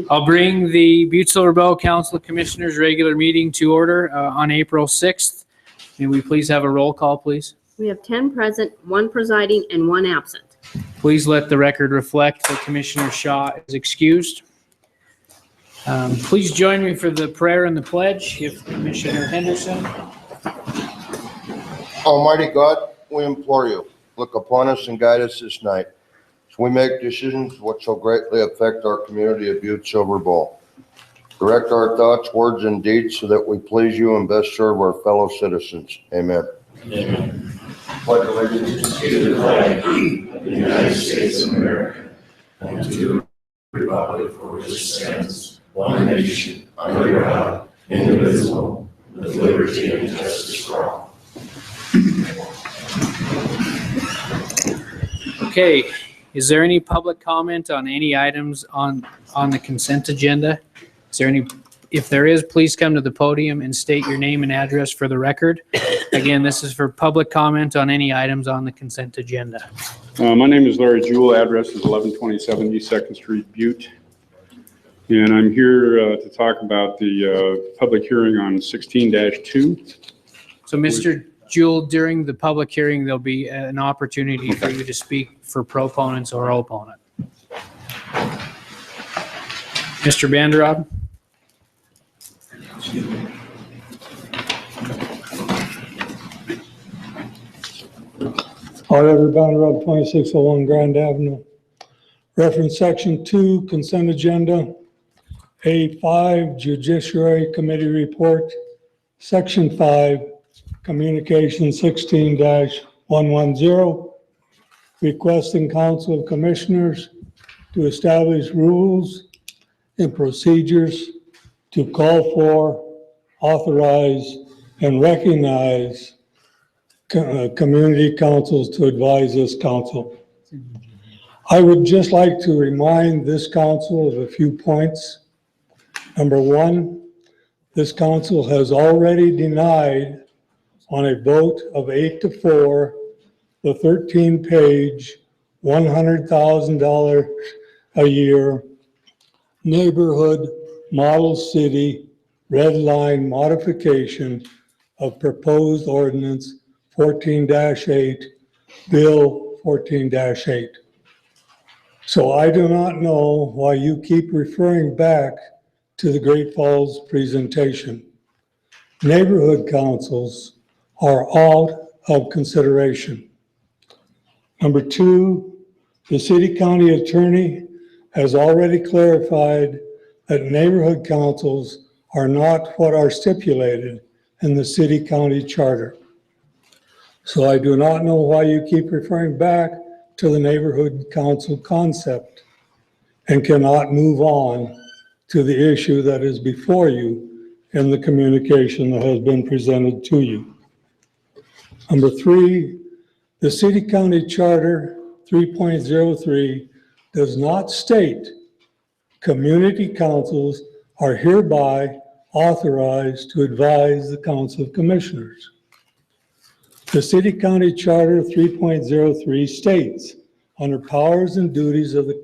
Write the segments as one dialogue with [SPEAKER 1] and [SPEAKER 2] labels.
[SPEAKER 1] I'll bring the Butte-Silver Council of Commissioners regular meeting to order on April 6th. May we please have a roll call, please?
[SPEAKER 2] We have 10 present, 1 presiding, and 1 absent.
[SPEAKER 1] Please let the record reflect that Commissioner Shaw is excused. Please join me for the prayer and the pledge. If Commissioner Henderson.
[SPEAKER 3] Almighty God, we implore you, look upon us and guide us this night as we make decisions which shall greatly affect our community of Butte-Silver Bowl. Direct our thoughts, words, and deeds so that we please you and best serve our fellow citizens. Amen.
[SPEAKER 4] Amen. Pledge allegiance to the flag of the United States of America and to the republic for which it stands, one nation, under God, indivisible, with liberty and justice for all.
[SPEAKER 1] Okay, is there any public comment on any items on the consent agenda? Is there any? If there is, please come to the podium and state your name and address for the record. Again, this is for public comment on any items on the consent agenda.
[SPEAKER 5] My name is Larry Jewell. Address is 1127 East 2nd Street, Butte. And I'm here to talk about the public hearing on 16-2.
[SPEAKER 1] So, Mr. Jewell, during the public hearing, there'll be an opportunity for you to speak for proponents or opponent. Mr. Banderab?
[SPEAKER 6] However, Banderab 2601 Grand Avenue. Reference section 2, consent agenda. A5, Judiciary Committee report. Section 5, communication 16-110, requesting Council of Commissioners to establish rules and procedures to call for, authorize, and recognize community councils to advise this council. I would just like to remind this council of a few points. Number one, this council has already denied on a vote of 8-4, the 13-page, $100,000 a year neighborhood model city red line modification of proposed ordinance 14-8, Bill 14-8. So I do not know why you keep referring back to the Great Falls presentation. Neighborhood councils are out of consideration. Number two, the city county attorney has already clarified that neighborhood councils are not what are stipulated in the city county charter. So I do not know why you keep referring back to the neighborhood council concept and cannot move on to the issue that is before you in the communication that has been presented to you. Number three, the city county charter 3.03 does not state community councils are hereby authorized to advise the Council of Commissioners. The city county charter 3.03 states under powers and duties of the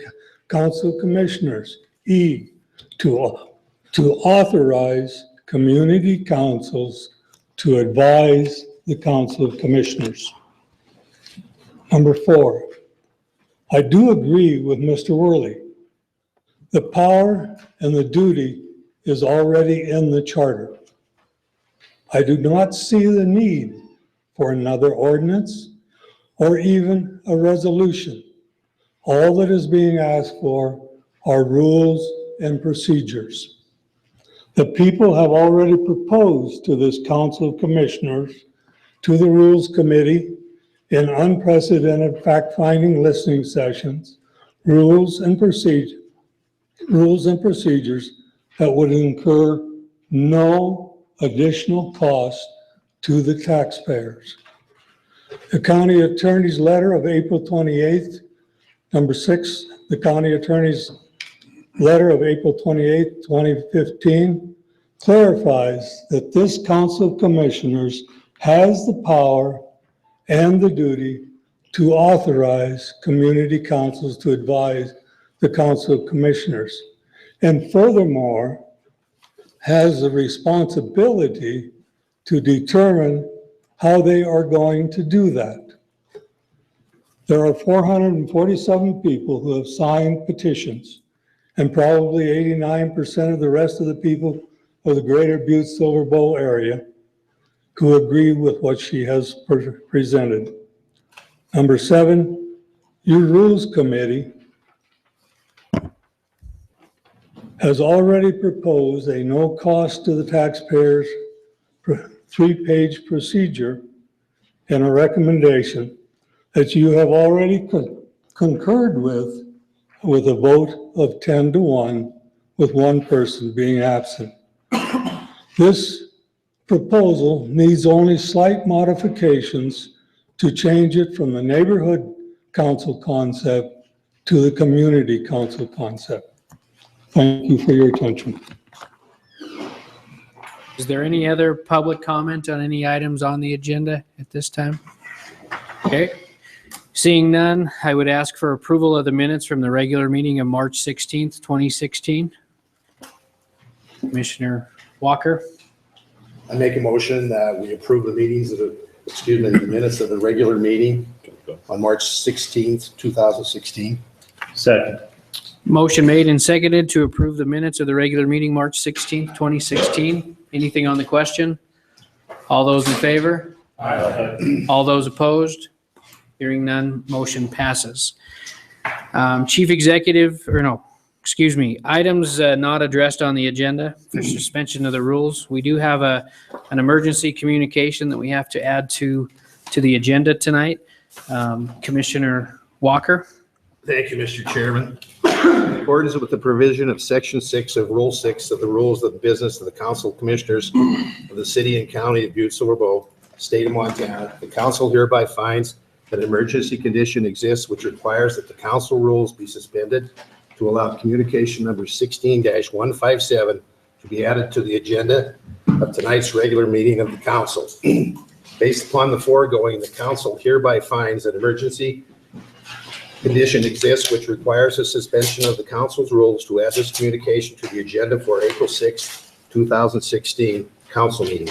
[SPEAKER 6] Council of Commissioners, E, to authorize community councils to advise the Council of Commissioners. Number four, I do agree with Mr. Worley. The power and the duty is already in the charter. I do not see the need for another ordinance or even a resolution. All that is being asked for are rules and procedures. The people have already proposed to this Council of Commissioners, to the Rules Committee, in unprecedented fact-finding listening sessions, rules and procedures that would incur no additional cost to the taxpayers. The county attorney's letter of April 28th, number 6, the county attorney's letter of April 28th, 2015, clarifies that this Council of Commissioners has the power and the duty to authorize community councils to advise the Council of Commissioners. And furthermore, has the responsibility to determine how they are going to do that. There are 447 people who have signed petitions, and probably 89% of the rest of the people of the greater Butte-Silver Bowl area who agree with what she has presented. Number 7, your Rules Committee has already proposed a no cost to the taxpayers 3-page procedure and a recommendation that you have already concurred with a vote of 10-1, with one person being absent. This proposal needs only slight modifications to change it from the neighborhood council concept to the community council concept. Thank you for your attention.
[SPEAKER 1] Is there any other public comment on any items on the agenda at this time? Okay. Seeing none, I would ask for approval of the minutes from the regular meeting of March 16th, 2016. Commissioner Walker,
[SPEAKER 7] I make a motion that we approve the the minutes of the regular meeting on March 16th, 2016.
[SPEAKER 4] Second.
[SPEAKER 1] motion made and seconded to approve the minutes of the regular meeting, March 16th, 2016. Anything on the question? All those in favor?
[SPEAKER 4] Aye.
[SPEAKER 1] All those opposed? Hearing none, motion passes. Chief Executive, items not addressed on the agenda for suspension of the rules. We do have an emergency communication that we have to add to the agenda tonight. Commissioner Walker.
[SPEAKER 7] Thank you, Mr. Chairman. In accordance with the provision of Section 6 of Rule 6 of the Rules of Business of the Council of Commissioners of the City and County of Butte-Silver Bowl, State of Montana, the council hereby finds that an emergency condition exists which requires that the council rules be suspended to allow communication number 16-157 to be added to the agenda of tonight's regular meeting of the council. Based upon the foregoing, the council hereby finds that emergency condition exists which requires a suspension of the council's rules to add this communication to the agenda for April 6, 2016 council meeting.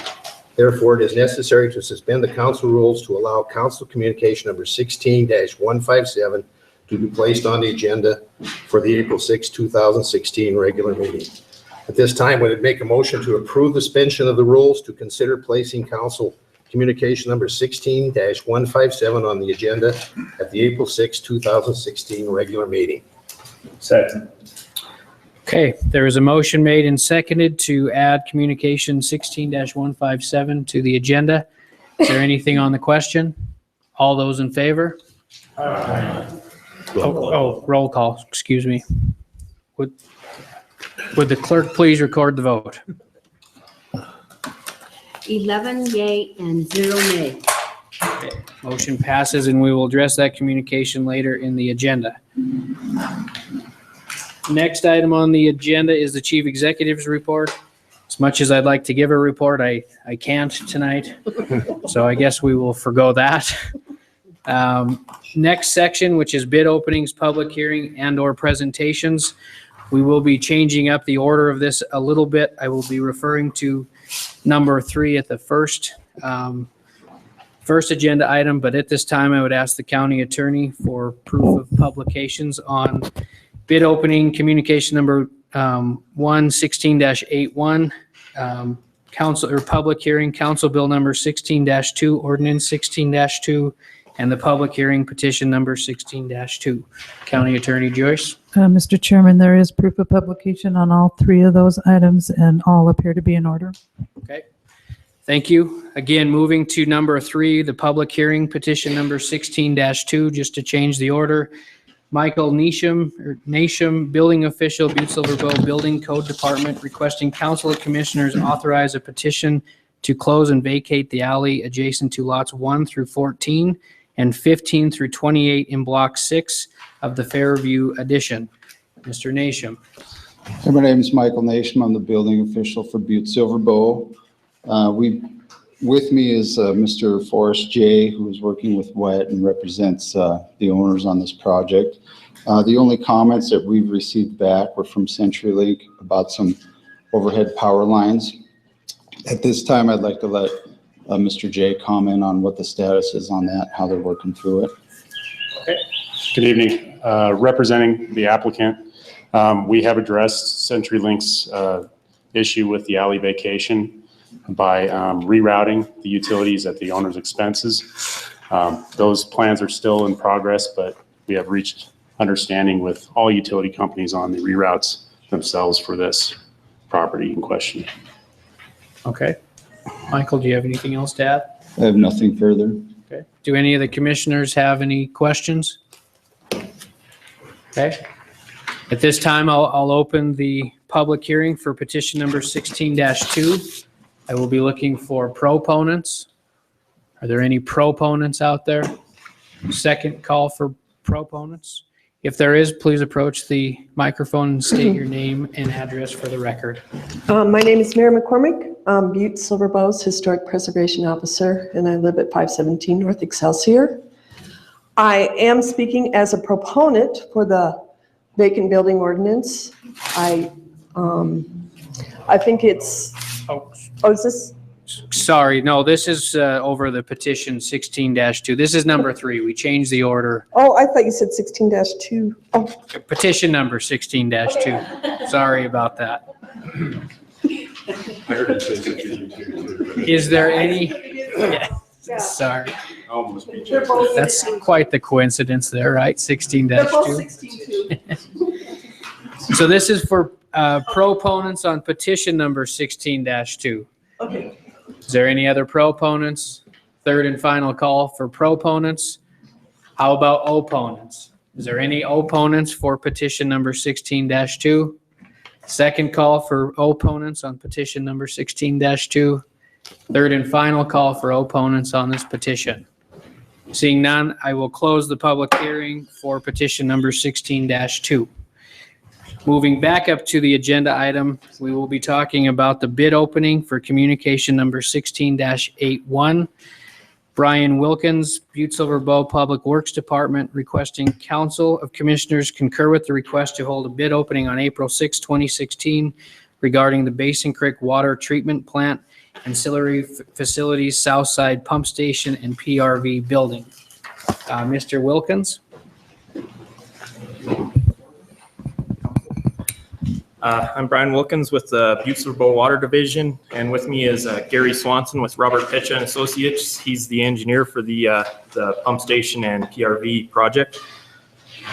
[SPEAKER 7] Therefore, it is necessary to suspend the council rules to allow council communication number 16-157 to be placed on the agenda for the April 6, 2016 regular meeting. At this time, would it make a motion to approve the suspension of the rules to consider placing council communication number 16-157 on the agenda at the April 6, 2016 regular meeting?
[SPEAKER 4] Second.
[SPEAKER 1] Okay, there is a motion made and seconded to add communication 16-157 to the agenda. Is there anything on the question? All those in favor? Roll call, excuse me. Would the clerk please record the vote?
[SPEAKER 2] 11 yea and 0 nay.
[SPEAKER 1] Motion passes, and we will address that communication later in the agenda. Next item on the agenda is the Chief Executive's report. As much as I'd like to give a report, I can't tonight, so I guess we will forgo that. Next section, which is bid openings, public hearing, and/or presentations. We will be changing up the order of this a little bit. I will be referring to number 3 at the first agenda item, but at this time, I would ask the county attorney for proof of publications on bid opening, communication number 16-81, council or public hearing, council bill number 16-2, ordinance 16-2, and the public hearing petition number 16-2. County Attorney Joyce.
[SPEAKER 8] Mr. Chairman, there is proof of publication on all 3 of those items, and all appear to be in order.
[SPEAKER 1] Okay. Thank you. Again, moving to number 3, the public hearing petition number 16-2, just to change the order. Michael Nasham, building official, Butte-Silver Bowl Building Code Department, requesting Council of Commissioners authorize a petition to close and vacate the alley adjacent to lots 1 through 14 and 15 through 28 in Block 6 of the Fairview addition. Mr. Nasham.
[SPEAKER 9] Hey, my name is Michael Nation. I'm the building official for Butte-Silver Bowl. We With me is Mr. Forrest J., who is working with WET and represents the owners on this project. The only comments that we've received back were from CenturyLink about some overhead power lines. At this time, I'd like to let Mr. J. comment on what the status is on that, how they're working through it.
[SPEAKER 10] Good evening. Representing the applicant, we have addressed CenturyLink's issue with the alley vacation by rerouting the utilities at the owner's expenses. Those plans are still in progress, but we have reached understanding with all utility companies on the reroutes themselves for this property in question.
[SPEAKER 1] Okay. Michael, do you have anything else to add?
[SPEAKER 9] I have nothing further.
[SPEAKER 1] Okay. Do any of the commissioners have any questions? Okay. At this time, I'll open the public hearing for petition number 16-2. I will be looking for proponents. Are there any proponents out there? Second call for proponents. If there is, please approach the microphone and state your name and address for the record.
[SPEAKER 11] My name is Mary McCormick, Butte-Silver Bow's Historic Preservation Officer, and I live at 517 North Excelsior. I am speaking as a proponent for the vacant building ordinance. I think it's, is this?
[SPEAKER 1] Sorry, no, this is over the petition 16-2. This is number 3. We changed the order.
[SPEAKER 11] Oh, I thought you said 16-2. Oh,
[SPEAKER 1] Petition number 16-2. Sorry about that. Is there any? Yeah, sorry. That's quite the coincidence there, right? 16-2.
[SPEAKER 11] they're both 16-2.
[SPEAKER 1] So this is for proponents on petition number 16-2.
[SPEAKER 11] Okay.
[SPEAKER 1] Is there any other proponents? Third and final call for proponents. How about opponents? Is there any opponents for petition number 16-2? Second call for opponents on petition number 16-2. Third and final call for opponents on this petition. Seeing none, I will close the public hearing for petition number 16-2. Moving back up to the agenda item, we will be talking about the bid opening for communication number 16-81. Brian Wilkins, Butte-Silver Bow Public Works Department, requesting Council of Commissioners concur with the request to hold a bid opening on April 6, 2016 regarding the Basin Creek Water Treatment Plant, Ancillary Facilities, Southside Pump Station, and PRV Building. Mr. Wilkins?
[SPEAKER 12] I'm Brian Wilkins with the Butte-Silver Bow Water Division, and with me is Gary Swanson with Robert Petcha and Associates. He's the engineer for the pump station and PRV project.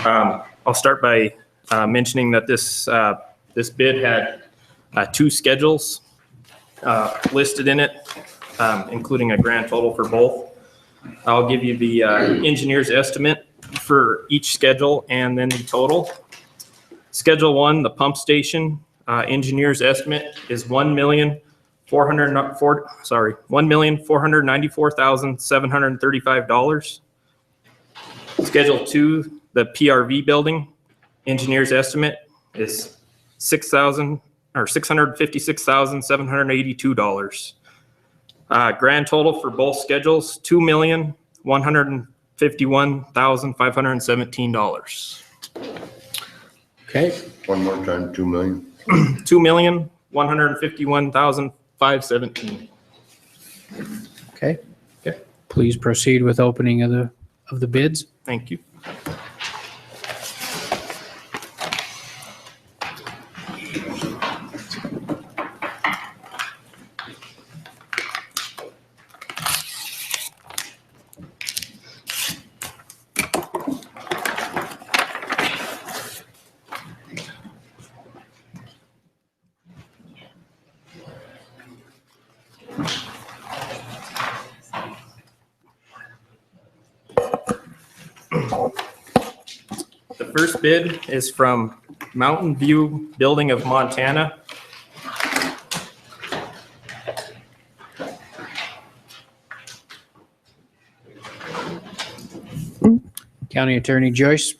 [SPEAKER 12] I'll start by mentioning that this bid had 2 schedules listed in it, including a grand total for both. I'll give you the engineer's estimate for each schedule and then the total. Schedule 1, the pump station, engineer's estimate is $1,494,735. Schedule 2, the PRV building, engineer's estimate is $656,782. Grand total for both schedules, $2,151,517.
[SPEAKER 1] Okay.
[SPEAKER 3] One more time, 2 million.
[SPEAKER 12] $2,151,517.
[SPEAKER 1] Okay. Please proceed with opening of the bids.
[SPEAKER 12] Thank you. The first bid is from Mountain View Building of Montana.
[SPEAKER 1] County Attorney Joyce.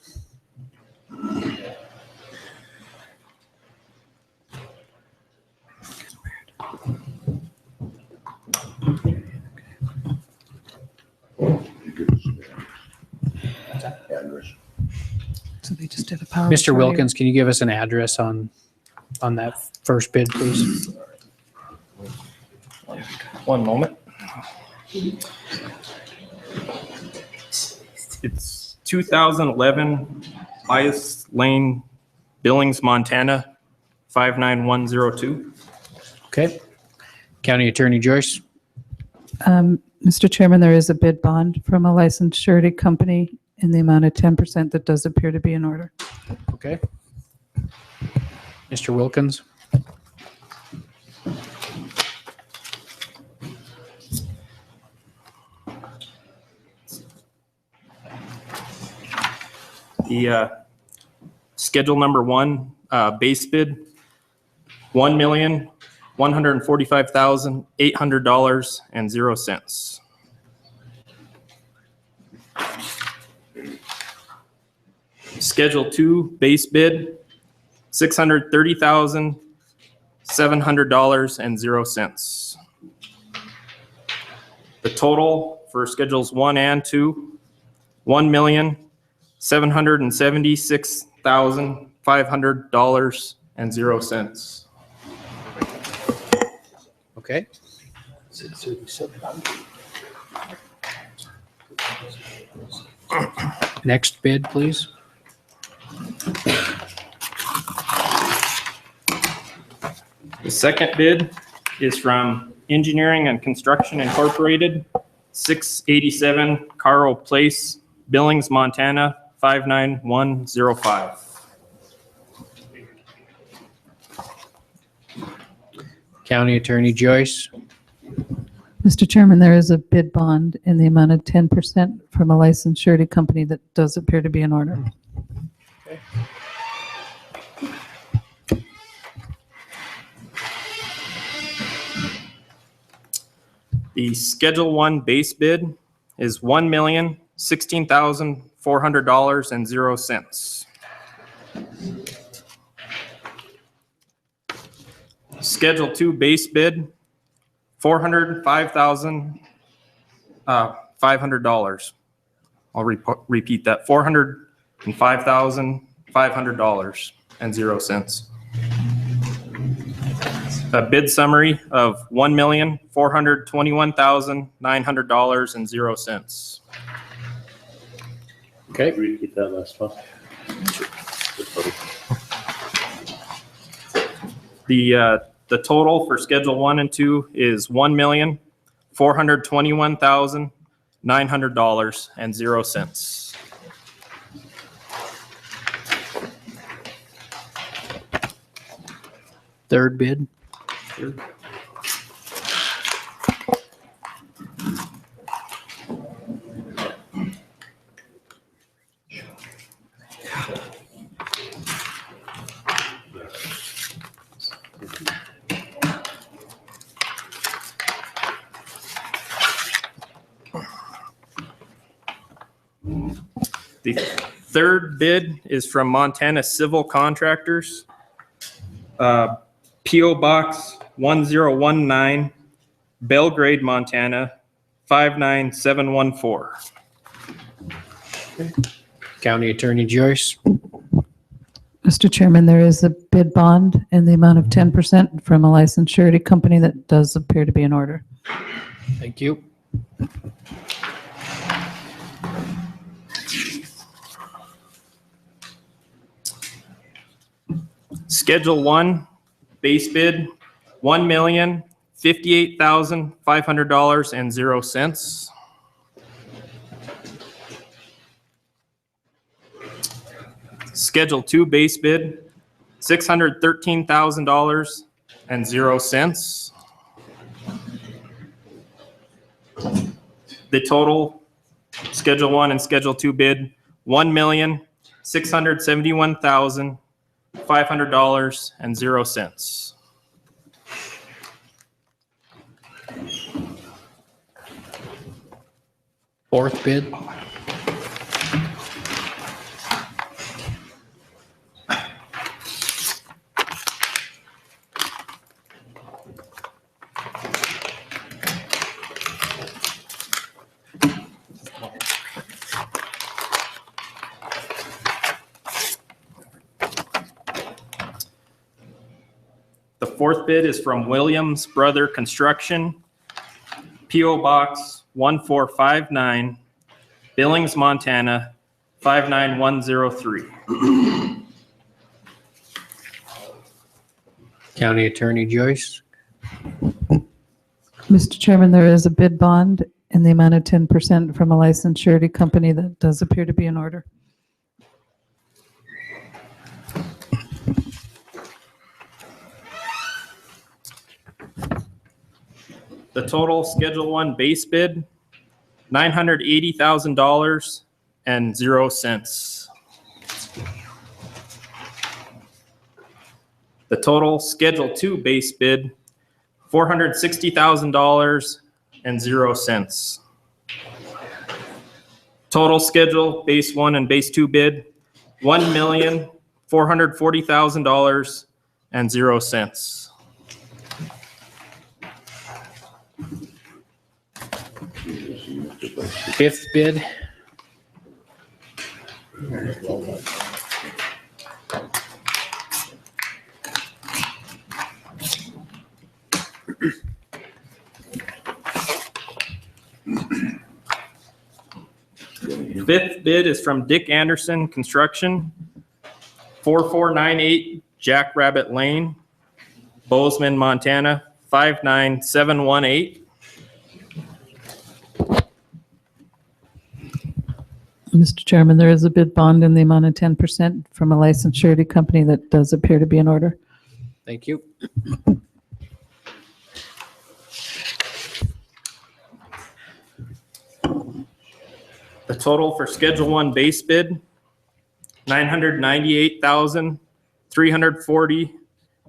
[SPEAKER 8] So they just did a power.
[SPEAKER 1] Mr.
[SPEAKER 8] of attorney.
[SPEAKER 1] Wilkins, can you give us an address on that first bid, please?
[SPEAKER 12] One moment. It's 2011 Bias Lane, Billings, Montana, 59102.
[SPEAKER 1] Okay. County Attorney Joyce?
[SPEAKER 8] Mr. Chairman, there is a bid bond from a licensed surety company in the amount of 10% that does appear to be in order.
[SPEAKER 1] Okay. Mr. Wilkins?
[SPEAKER 12] The schedule number one, base bid, $1,145,800.00. Schedule two, base bid, $630,700.00. The total for schedules one and two, $1,776,500.00.
[SPEAKER 1] Okay. Next bid, please.
[SPEAKER 12] The second bid is from Engineering and Construction Incorporated, 687 Carl Place, Billings, Montana, 59105.
[SPEAKER 1] County Attorney Joyce?
[SPEAKER 8] Mr. Chairman, there is a bid bond in the amount of 10% from a licensed surety company that does appear to be in order.
[SPEAKER 12] The Schedule 1 base bid is $1,016,400.00. Schedule 2 base bid, $405,500. I'll repeat that, $405,500.00. A bid summary of $1,421,900.00.
[SPEAKER 1] Okay.
[SPEAKER 4] Repeat that last one.
[SPEAKER 12] The total for Schedule 1 and 2 is $1,421,900.00.
[SPEAKER 1] Third bid.
[SPEAKER 12] The third bid is from Montana Civil Contractors. P.O. Box 1019, Belgrade, Montana, 59714.
[SPEAKER 1] County Attorney Joyce?
[SPEAKER 8] Mr. Chairman, there is a bid bond in the amount of 10% from a licensed surety company that does appear to be in order.
[SPEAKER 1] Thank you.
[SPEAKER 12] Schedule 1, base bid, $1,058,500.00. Schedule 2, base bid, $613,000.00. The total, Schedule 1 and Schedule 2 bid, $1,671,500.00.
[SPEAKER 1] Fourth bid.
[SPEAKER 12] The fourth bid is from Williams Brother Construction, PO Box 1459, Billings, Montana 59103.
[SPEAKER 1] County Attorney Joyce.
[SPEAKER 8] Mr. Chairman, there is a bid bond in the amount of 10% from a licensed surety company that does appear to be in order.
[SPEAKER 12] The total Schedule 1 base bid, $980,000 and 0 cents. The total Schedule 2 base bid, $460,000 and 0 cents. Total Schedule Base 1 and Base 2 bid, $1,440,000 and 0 cents.
[SPEAKER 1] Fifth bid.
[SPEAKER 12] Fifth bid is from Dick Anderson Construction, 4498 Jackrabbit Lane, Bozeman, Montana, 59718.
[SPEAKER 8] Mr. Chairman, there is a bid bond in the amount of 10% from a licensed surety company that does appear to be in order.
[SPEAKER 1] Thank you.
[SPEAKER 12] The total for Schedule 1 base bid, $998,340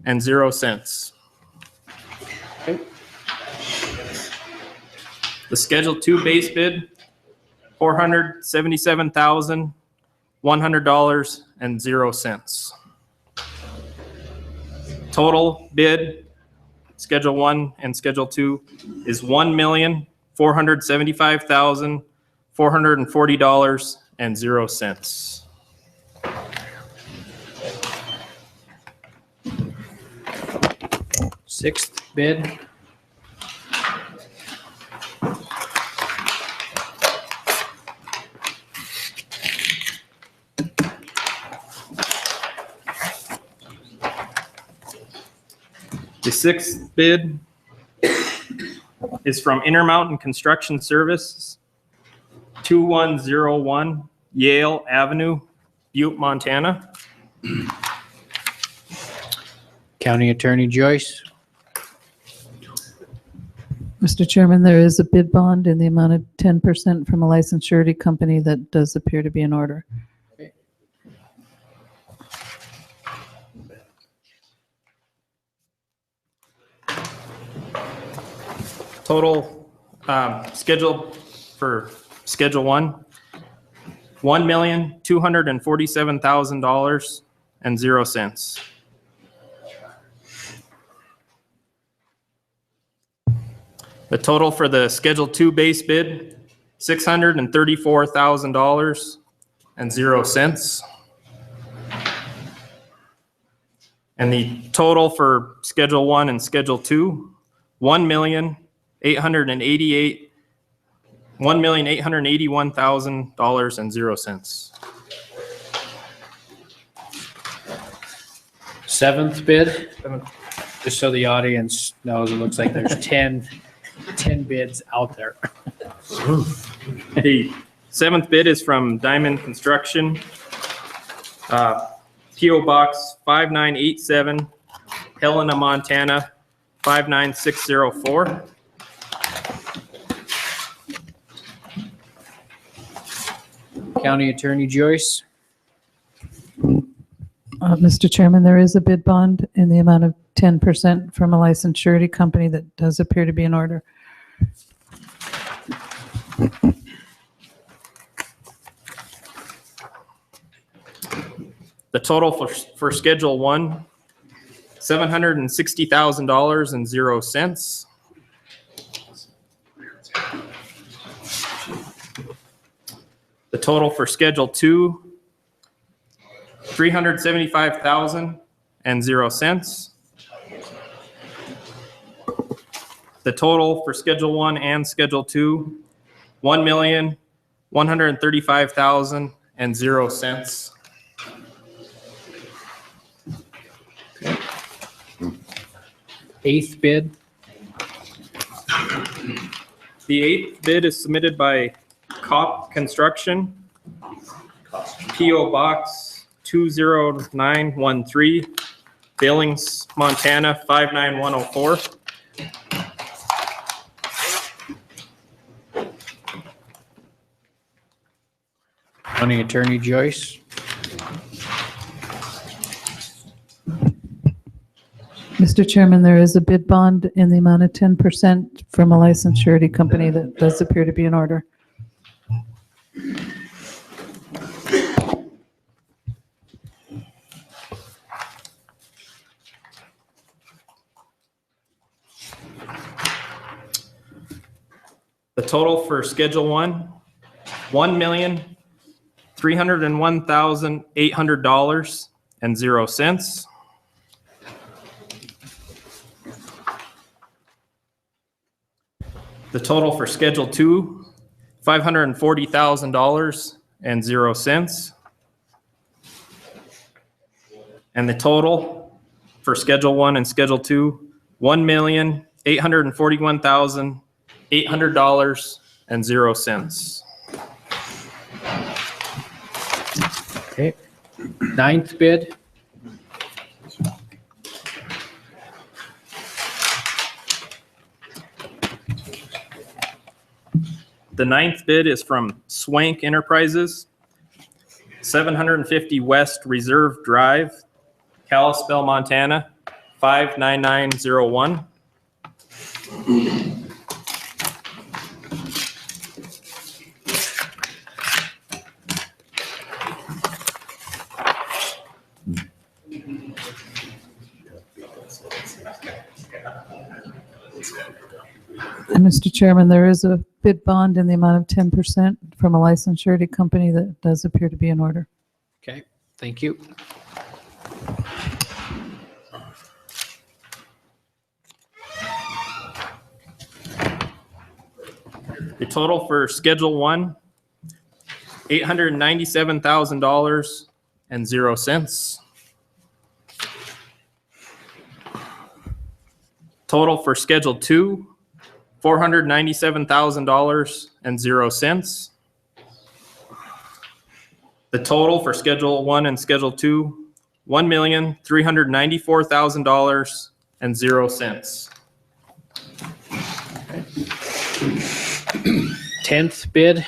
[SPEAKER 12] and 0 cents. The Schedule 2 base bid, $477,100 and 0 cents. Total bid, Schedule 1 and Schedule 2 is $1,475,440 and 0 cents.
[SPEAKER 1] Sixth bid.
[SPEAKER 12] The sixth bid is from Intermountain Construction Services, 2101 Yale Avenue, Butte, Montana.
[SPEAKER 1] County Attorney Joyce.
[SPEAKER 8] Mr. Chairman, there is a bid bond in the amount of 10% from a licensed surety company that does appear to be in order.
[SPEAKER 12] Total schedule for Schedule 1, $1,247,000 and 0 cents. The total for the Schedule 2 base bid, $634,000 and 0 cents. And the total for Schedule 1 and Schedule 2, $1,881,000 and 0 cents.
[SPEAKER 1] Seventh bid. Just so the audience knows, it looks like there's 10 bids out there.
[SPEAKER 12] The seventh bid is from Diamond Construction, PO Box 5987, Helena, Montana 59604.
[SPEAKER 1] County Attorney Joyce.
[SPEAKER 8] Mr. Chairman, there is a bid bond in the amount of 10% from a licensed surety company that does appear to be in order.
[SPEAKER 12] The total for Schedule 1, $760,000 and 0 cents. The total for Schedule 2, $375,000 and 0 cents. The total for Schedule 1 and Schedule 2, $1,135,000.
[SPEAKER 1] Eighth bid.
[SPEAKER 12] The eighth bid is submitted by COP Construction, PO Box 20913, Billings, Montana 59104.
[SPEAKER 1] County Attorney Joyce.
[SPEAKER 8] Mr. Chairman, there is a bid bond in the amount of 10% from a licensed surety company that does appear to be in order.
[SPEAKER 12] The total for Schedule 1, $1,301,800.00. The total for Schedule 2, $540,000.00. And the total for Schedule 1 and Schedule 2, $1,841,800.00.
[SPEAKER 1] Okay. Ninth bid.
[SPEAKER 12] The ninth bid is from Swank Enterprises, 750 West Reserve Drive, Kalispell, Montana, 59901.
[SPEAKER 8] Mr. Chairman, there is a bid bond in the amount of 10% from a licensed surety company that does appear to be in order.
[SPEAKER 1] Okay, thank you.
[SPEAKER 12] The total for Schedule 1, $897,000.00. Total for Schedule 2, $497,000.00. The total for Schedule 1 and Schedule 2, $1,394,000.00.
[SPEAKER 1] 10th bid.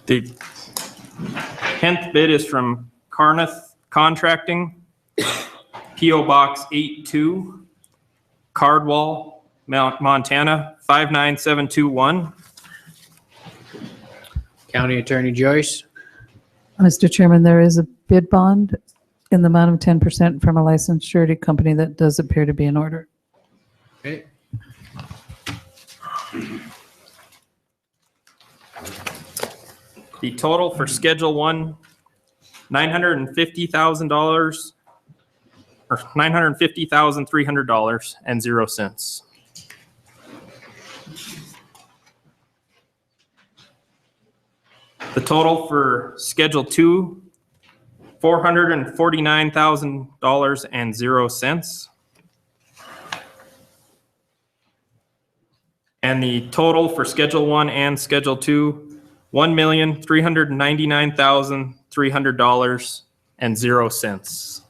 [SPEAKER 12] The 10th bid is from Carneth Contracting, PO Box 82, Cardwall, Montana 59721.
[SPEAKER 1] County Attorney Joyce.
[SPEAKER 8] Mr. Chairman, there is a bid bond in the amount of 10% from a licensed surety company that does appear to be in order.
[SPEAKER 1] Okay.
[SPEAKER 12] The total for Schedule 1, $950,000 or $950,300.00. The total for Schedule 2, $449,000.00. And the total for Schedule 1 and Schedule 2, $1,399,300.00.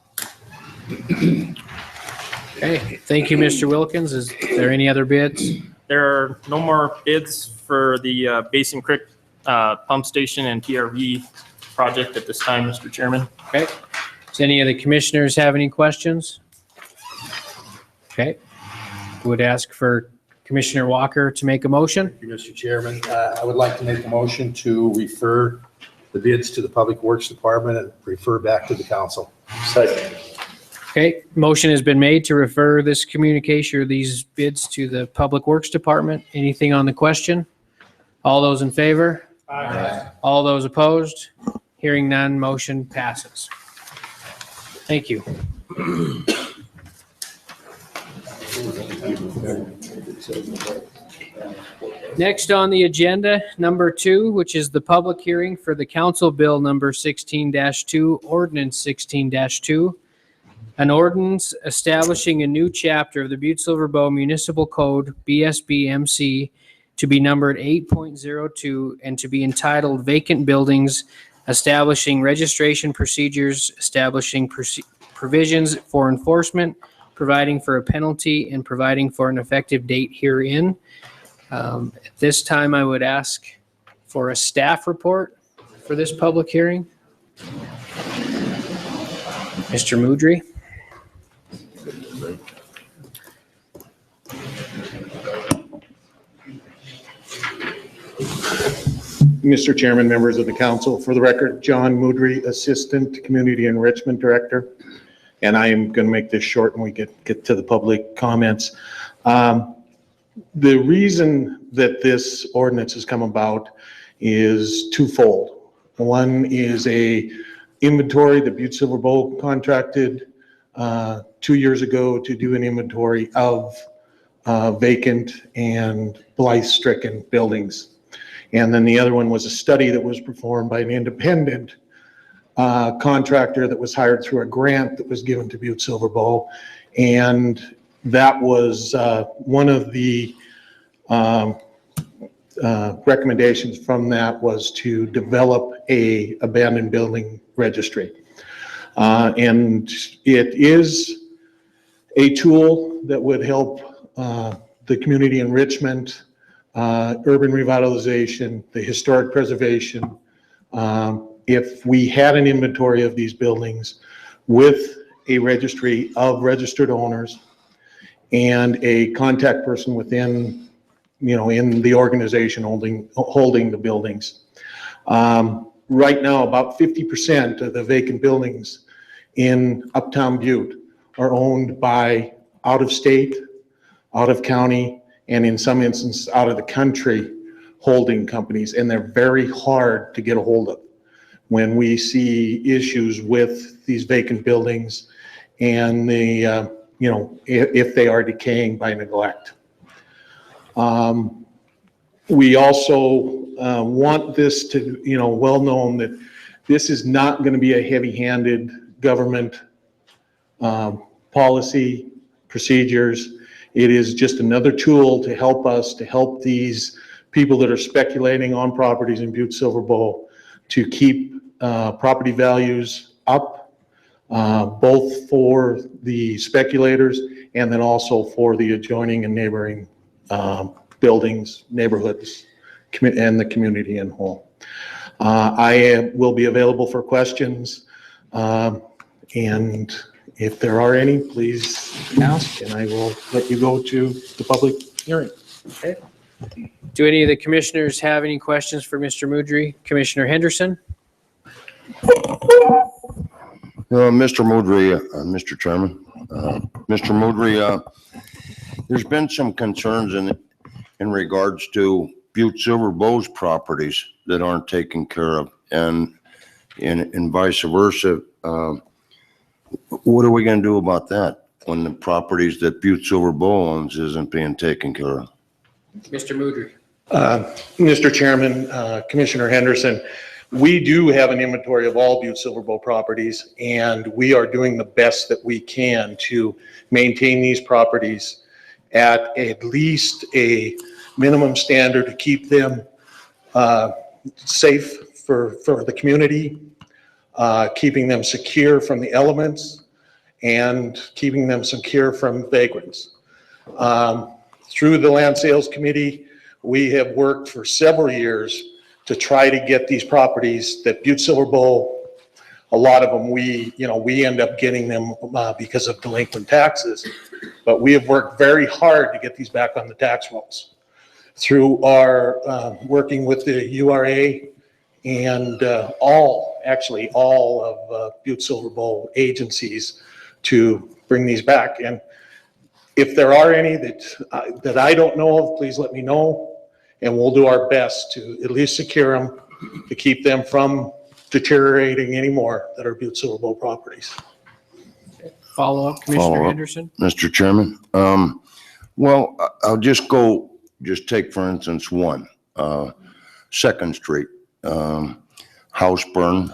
[SPEAKER 1] Okay, thank you, Mr. Wilkins. Is there any other bids?
[SPEAKER 12] There are no more bids for the Basin Creek Pump Station and PRV project at this time, Mr. Chairman.
[SPEAKER 1] Okay. Does any of the commissioners have any questions? Okay. Would ask for Commissioner Walker to make a motion.
[SPEAKER 7] Thank you, Mr. Chairman. I would like to make a motion to refer the bids to the Public Works Department and refer back to the council.
[SPEAKER 1] Okay, motion has been made to refer this communication or these bids to the Public Works Department. Anything on the question? All those in favor?
[SPEAKER 4] Aye.
[SPEAKER 1] All those opposed? Hearing none, motion passes. Thank you. Next on the agenda, number 2, which is the public hearing for the Council Bill number 16-2, Ordinance 16-2, an ordinance establishing a new chapter of the Butte-Silver Bow Municipal Code, BSB-MC, to be numbered 8.02 and to be entitled Vacant Buildings, establishing registration procedures, establishing provisions for enforcement, providing for a penalty, and providing for an effective date herein. At this time, I would ask for a staff report for this public hearing. Mr. Mudry.
[SPEAKER 13] Mr. Chairman, members of the council, for the record, John Mudry, Assistant Community Enrichment Director. And I am going to make this short and we get to the public comments. The reason that this ordinance has come about is twofold. One is a inventory that Butte-Silver Bowl contracted 2 years ago to do an inventory of vacant and blight-stricken buildings. And then the other one was a study that was performed by an independent contractor that was hired through a grant that was given to Butte-Silver Bowl. And that was one of the recommendations from that was to develop a abandoned building registry. And it is a tool that would help the community enrichment, urban revitalization, the historic preservation. If we had an inventory of these buildings with a registry of registered owners and a contact person within, in the organization holding the buildings. Right now, about 50% of the vacant buildings in Uptown Butte are owned by out-of-state, out-of-county, and in some instances, out of the country holding companies, and they're very hard to get a hold of when we see issues with these vacant buildings and the, if they are decaying by neglect. We also want this to, well known that this is not going to be a heavy-handed government policy, procedures. It is just another tool to help us, to help these people that are speculating on properties in Butte-Silver Bowl to keep property values up, both for the speculators and then also for the adjoining and neighboring buildings, neighborhoods, and the community in whole. I will be available for questions, and if there are any, please ask, and I will let you go to the public hearing.
[SPEAKER 1] Okay. Do any of the commissioners have any questions for Mr. Mudry? Commissioner Henderson?
[SPEAKER 3] Mr. Mudry, Mr. Chairman, Mr. Mudry, there's been some concerns in regards to Butte-Silver Bow's properties that aren't taken care of, and vice versa. What are we going to do about that when the properties that Butte-Silver Bowl owns isn't being taken care of?
[SPEAKER 1] Mr. Mudry.
[SPEAKER 13] Mr. Chairman, Commissioner Henderson, we do have an inventory of all Butte-Silver Bowl properties, and we are doing the best that we can to maintain these properties at least a minimum standard to keep them safe for the community, keeping them secure from the elements, and keeping them secure from vagrants. Through the Land Sales Committee, we have worked for several years to try to get these properties that Butte-Silver Bowl, a lot of them, we end up getting them because of delinquent taxes, but we have worked very hard to get these back on the tax rolls. Through our working with the URA and actually all of Butte-Silver Bowl agencies to bring these back. And if there are any that I don't know of, please let me know, and we'll do our best to at least secure them, to keep them from deteriorating anymore that are Butte-Silver Bowl properties.
[SPEAKER 1] Follow-up, Commissioner
[SPEAKER 3] Follow-up.
[SPEAKER 1] Henderson?
[SPEAKER 3] Mr. Chairman, well, I'll just take for instance, 2nd Street, house burned,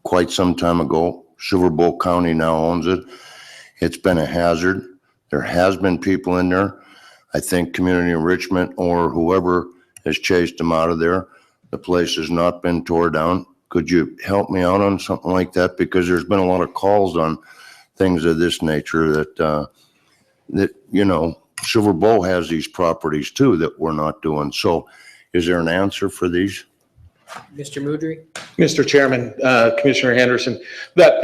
[SPEAKER 3] quite some time ago. Silver Bowl County now owns it. It's been a hazard. There has been people in there. I think community enrichment or whoever has chased them out of there. The place has not been tore down. Could you help me out on something like that? Because there's been a lot of calls on things of this nature that, Silver Bowl has these properties too that we're not doing. So is there an answer for these?
[SPEAKER 1] Mr. Mudry?
[SPEAKER 13] Mr. Chairman, Commissioner Henderson, that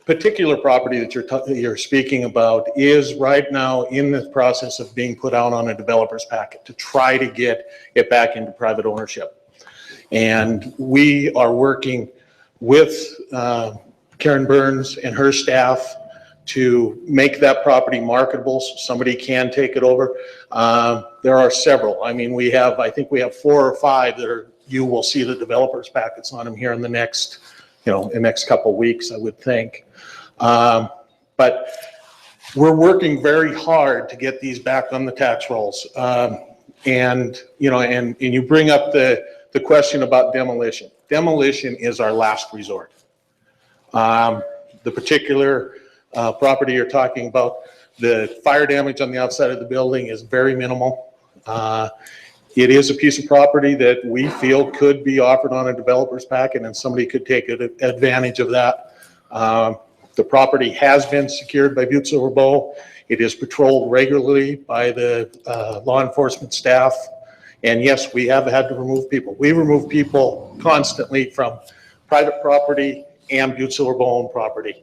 [SPEAKER 13] particular property that you're speaking about is right now in the process of being put out on a developer's packet to try to get it back into private ownership. And we are working with Karen Burns and her staff to make that property marketable so somebody can take it over. There are several. I mean, I think we have 4 or 5 that you will see the developers packets on them here in the next, couple of weeks, I would think. But we're working very hard to get these back on the tax rolls. And you bring up the question about demolition. Demolition is our last resort. The particular property you're talking about, the fire damage on the outside of the building is very minimal. It is a piece of property that we feel could be offered on a developer's packet and somebody could take advantage of that. The property has been secured by Butte-Silver Bowl. It is patrolled regularly by the law enforcement staff. And yes, we have had to remove people. We remove people constantly from private property and Butte-Silver Bowl owned property.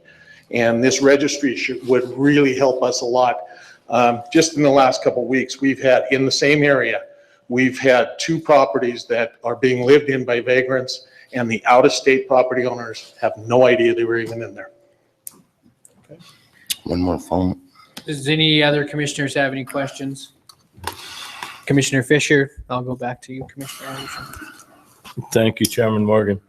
[SPEAKER 13] And this registry would really help us a lot. Just in the last couple of weeks, we've had in the same area, we've had 2 properties that are being lived in by vagrants, and the out-of-state property owners have no idea they were even in there.
[SPEAKER 1] Okay.
[SPEAKER 3] One more phone.
[SPEAKER 1] Does any other commissioners have any questions? Commissioner Fisher, I'll go back to you, Commissioner Anderson.
[SPEAKER 14] Thank you, Chairman Morgan.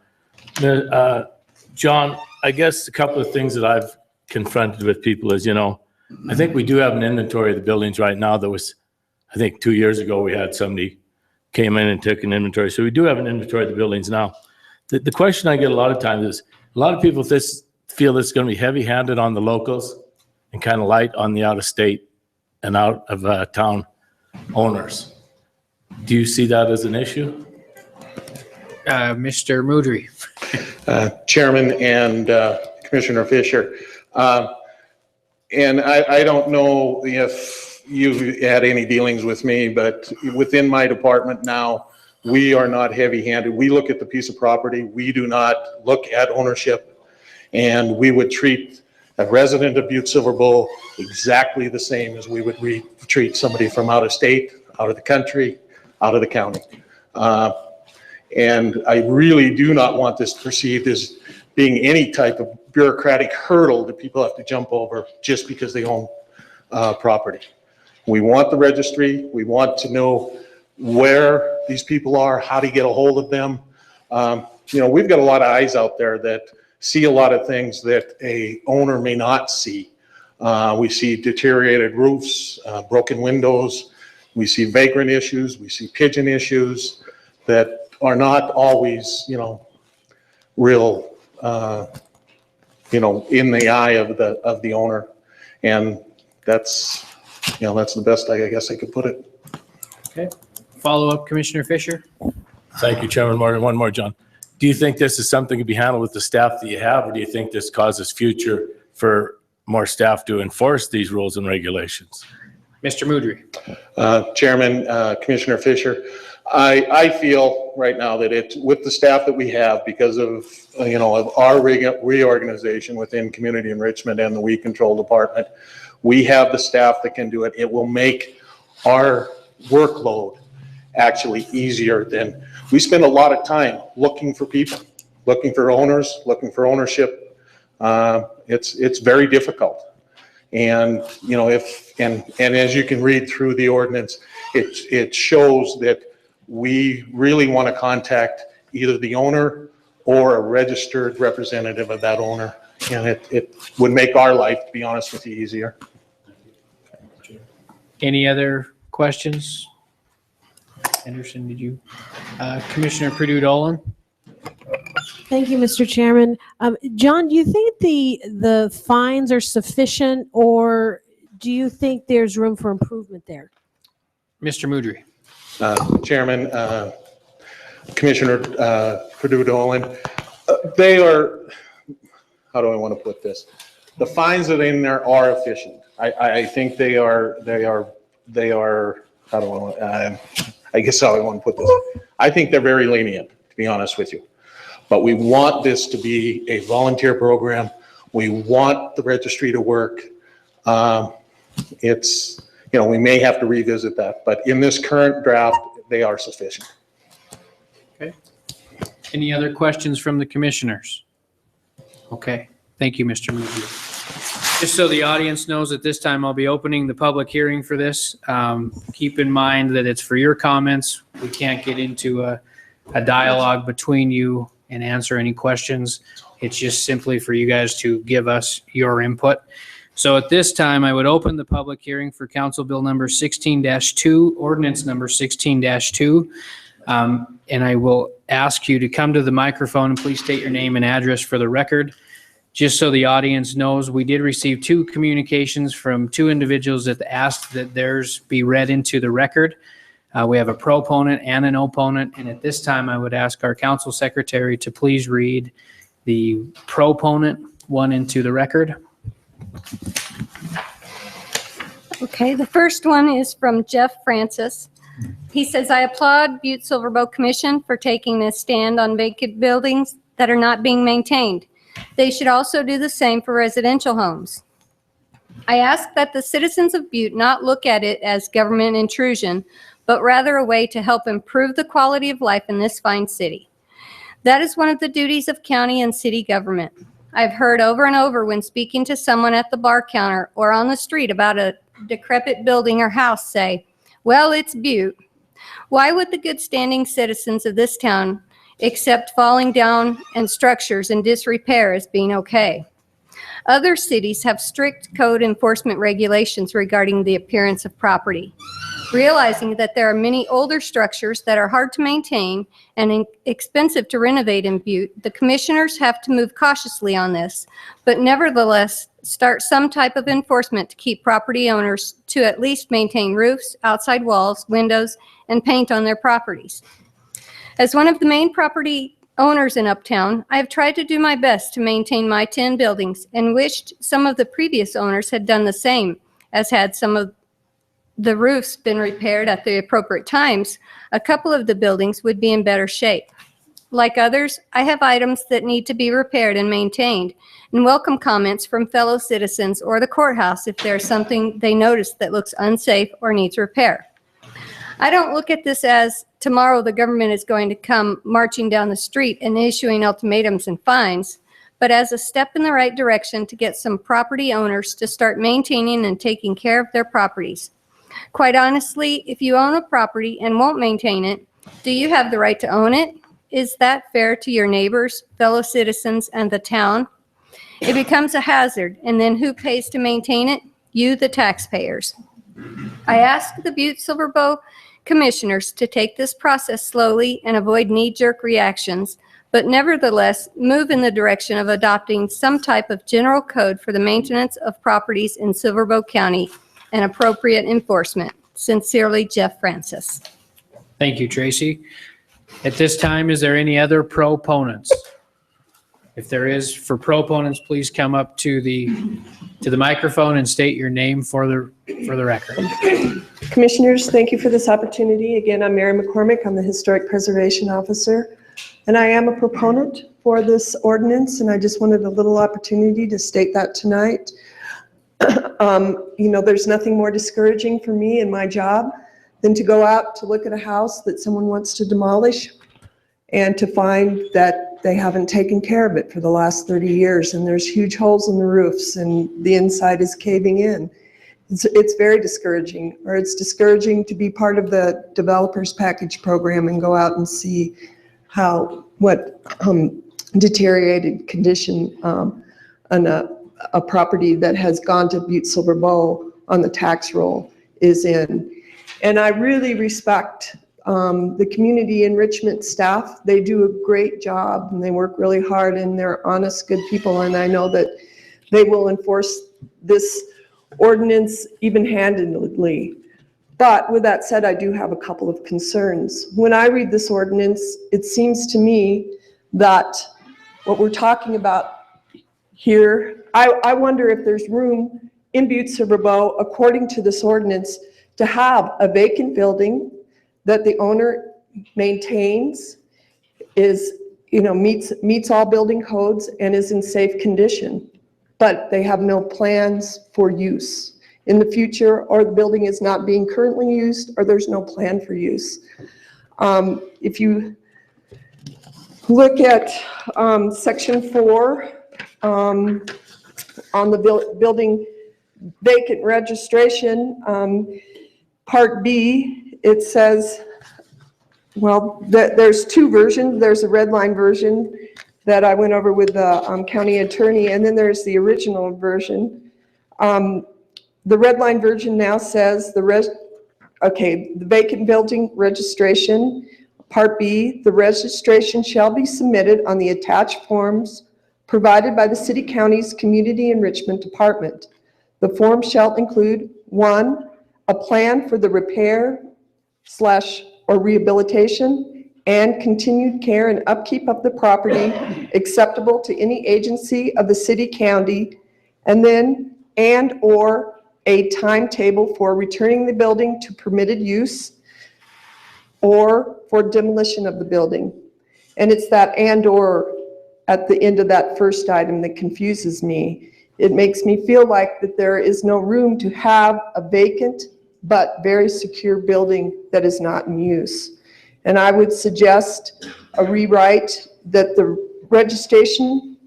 [SPEAKER 14] John, I guess a couple of things that I've confronted with people is, I think we do have an inventory of the buildings right now that was, I think 2 years ago, we had somebody came in and took an inventory. So we do have an inventory of the buildings now. The question I get a lot of times is, a lot of people feel it's going to be heavy-handed on the locals and kind of light on the out-of-state and out-of-town owners. Do you see that as an issue?
[SPEAKER 1] Mr. Mudry.
[SPEAKER 13] Chairman and Commissioner Fisher. And I don't know if you've had any dealings with me, but within my department now, we are not heavy-handed. We look at the piece of property. We do not look at ownership. And we would treat a resident of Butte-Silver Bowl exactly the same as we would treat somebody from out of state, out of the country, out of the county. And I really do not want this perceived as being any type of bureaucratic hurdle that people have to jump over just because they own property. We want the registry. We want to know where these people are, how to get a hold of them. We've got a lot of eyes out there that see a lot of things that a owner may not see. We see deteriorated roofs, broken windows. We see vagrant issues. We see pigeon issues that are not always, real, in the eye of the owner. And that's the best I guess I could put it.
[SPEAKER 1] Okay. Follow-up, Commissioner Fisher.
[SPEAKER 14] Thank you, Chairman Morgan. One more, John. Do you think this is something to be handled with the staff that you have, or do you think this causes future for more staff to enforce these rules and regulations?
[SPEAKER 1] Mr. Mudry.
[SPEAKER 13] Chairman, Commissioner Fisher, I feel right now that with the staff that we have, because of our reorganization within community enrichment and the weed control department, we have the staff that can do it. It will make our workload actually easier than, we spend a lot of time looking for people, looking for owners, looking for ownership. It's very difficult. And, you know, and as you can read through the ordinance, it shows that we really want to contact either the owner or a registered representative of that owner. And it would make our life, to be honest with you, easier.
[SPEAKER 1] Any other questions? Anderson, did you? Commissioner Purdue-Dolan?
[SPEAKER 15] Thank you, Mr. Chairman. John, do you think the fines are sufficient, or do you think there's room for improvement there?
[SPEAKER 1] Mr. Mudry.
[SPEAKER 13] Chairman, Commissioner Purdue-Dolan, they are, how do I want to put this? The fines that are in there are efficient. I think they are, how do I want, I guess how I want to put this. I think they're very lenient, to be honest with you. But we want this to be a volunteer program. We want the registry to work. It's, you know, we may have to revisit that, but in this current draft, they are sufficient.
[SPEAKER 1] Okay. Any other questions from the commissioners? Okay. Thank you, Mr. Mudry. Just so the audience knows, at this time, I'll be opening the public hearing for this. Keep in mind that it's for your comments. We can't get into a dialogue between you and answer any questions. It's just simply for you guys to give us your input. So at this time, I would open the public hearing for Council Bill number 16-2, ordinance number 16-2. And I will ask you to come to the microphone and please state your name and address for the record. Just so the audience knows, we did receive 2 communications from 2 individuals that asked that theirs be read into the record. We have a proponent and an opponent, and at this time, I would ask our council secretary to please read the proponent one into the record.
[SPEAKER 16] Okay, the first one is from Jeff Francis. He says, I applaud Butte-Silver Bow Commission for taking a stand on vacant buildings that are not being maintained. They should also do the same for residential homes. I ask that the citizens of Butte not look at it as government intrusion, but rather a way to help improve the quality of life in this fine city. That is one of the duties of county and city government. I've heard over and over when speaking to someone at the bar counter or on the street about a decrepit building or house say, well, it's Butte. Why would the good standing citizens of this town accept falling down and structures in disrepair as being okay? Other cities have strict code enforcement regulations regarding the appearance of property. Realizing that there are many older structures that are hard to maintain and expensive to renovate in Butte, the commissioners have to move cautiously on this, but nevertheless start some type of enforcement to keep property owners to at least maintain roofs, outside walls, windows, and paint on their properties. As one of the main property owners in Uptown, I have tried to do my best to maintain my 10 buildings and wished some of the previous owners had done the same, as had some of the roofs been repaired at the appropriate times, a couple of the buildings would be in better shape. Like others, I have items that need to be repaired and maintained, and welcome comments from fellow citizens or the courthouse if there's something they notice that looks unsafe or needs repair. I don't look at this as tomorrow the government is going to come marching down the street and issuing ultimatums and fines, but as a step in the right direction to get some property owners to start maintaining and taking care of their properties. Quite honestly, if you own a property and won't maintain it, do you have the right to own it? Is that fair to your neighbors, fellow citizens, and the town? It becomes a hazard, and then who pays to maintain it? You, the taxpayers. I ask the Butte-Silver Bow commissioners to take this process slowly and avoid knee-jerk reactions, but nevertheless move in the direction of adopting some type of general code for the maintenance of properties in Silver Bow County and appropriate enforcement. Sincerely, Jeff Francis.
[SPEAKER 1] Thank you, Tracy. At this time, is there any other proponents? If there is, for proponents, please come up to the microphone and state your name for the record.
[SPEAKER 11] Commissioners, thank you for this opportunity. Again, I'm Mary McCormick. I'm the Historic Preservation Officer, and I am a proponent for this ordinance, and I just wanted a little opportunity to state that tonight. You know, there's nothing more discouraging for me in my job than to go out to look at a house that someone wants to demolish and to find that they haven't taken care of it for the last 30 years and there's huge holes in the roofs and the inside is caving in. It's very discouraging, or it's discouraging to be part of the developers package program and go out and see what deteriorated condition on a property that has gone to Butte-Silver Bow on the tax roll is in. And I really respect the community enrichment staff. They do a great job and they work really hard and they're honest, good people. And I know that they will enforce this ordinance even-handedly. But with that said, I do have a couple of concerns. When I read this ordinance, it seems to me that what we're talking about here, I wonder if there's room in Butte-Silver Bow, according to this ordinance, to have a vacant building that the owner maintains, meets all building codes and is in safe condition, but they have no plans for use in the future, or the building is not being currently used, or there's no plan for use. If you look at section 4 on the building vacant registration, part B, it says, well, there's two versions. There's a red line version that I went over with the county attorney, and then there's the original version. The red line version now says the vacant building registration, part B, the registration shall be submitted on the attached forms provided by the city county's community enrichment department. The form shall include 1, a plan for the repair / rehabilitation and continued care and upkeep of the property acceptable to any agency of the city county, and/or a timetable for returning the building to permitted use or for demolition of the building. And it's that and/or at the end of that first item that confuses me. It makes me feel like that there is no room to have a vacant but very secure building that is not in use. And I would suggest a rewrite that the registration,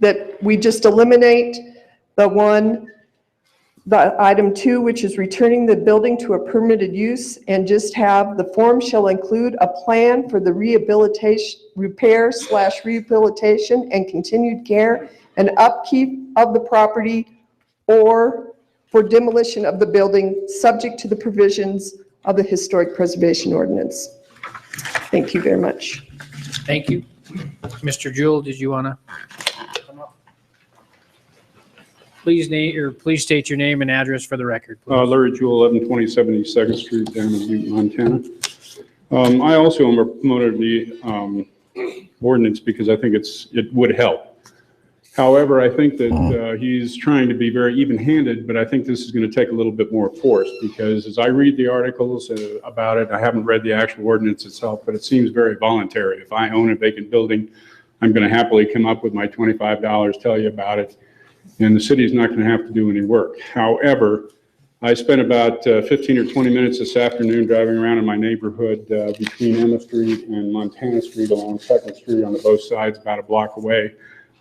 [SPEAKER 11] that we just eliminate the item 2, which is returning the building to a permitted use, and just have the form shall include a plan for the repair / rehabilitation and continued care and upkeep of the property, or for demolition of the building, subject to the provisions of the Historic Preservation Ordinance. Thank you very much.
[SPEAKER 1] Thank you. Mr. Jewell, did you want to come up? Please state your name and address for the record, please.
[SPEAKER 5] Larry Jewell, 1127 East 2nd Street, down in Butte, Montana. I also am a promoter of the ordinance because I think it would help. However, I think that he's trying to be very even-handed, but I think this is going to take a little bit more force, because as I read the articles about it, I haven't read the actual ordinance itself, but it seems very voluntary. If I own a vacant building, I'm going to happily come up with my $25, tell you about it, and the city's not going to have to do any work. However, I spent about 15 or 20 minutes this afternoon driving around in my neighborhood between Emma Street and Montana Street along 2nd Street on both sides, about a block away.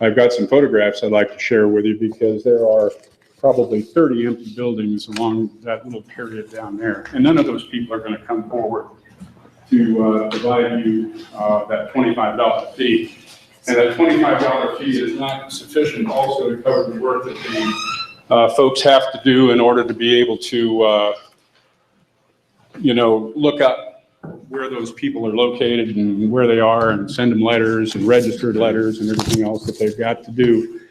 [SPEAKER 5] I've got some photographs I'd like to share with you, because there are probably 30 empty buildings along that little period down there. And none of those people are going to come forward to provide you that $25 fee. And that $25 fee is not sufficient also to cover the work that the folks have to do in order to be able to, look up where those people are located and where they are, and send them letters and registered letters and everything else that they've got to do.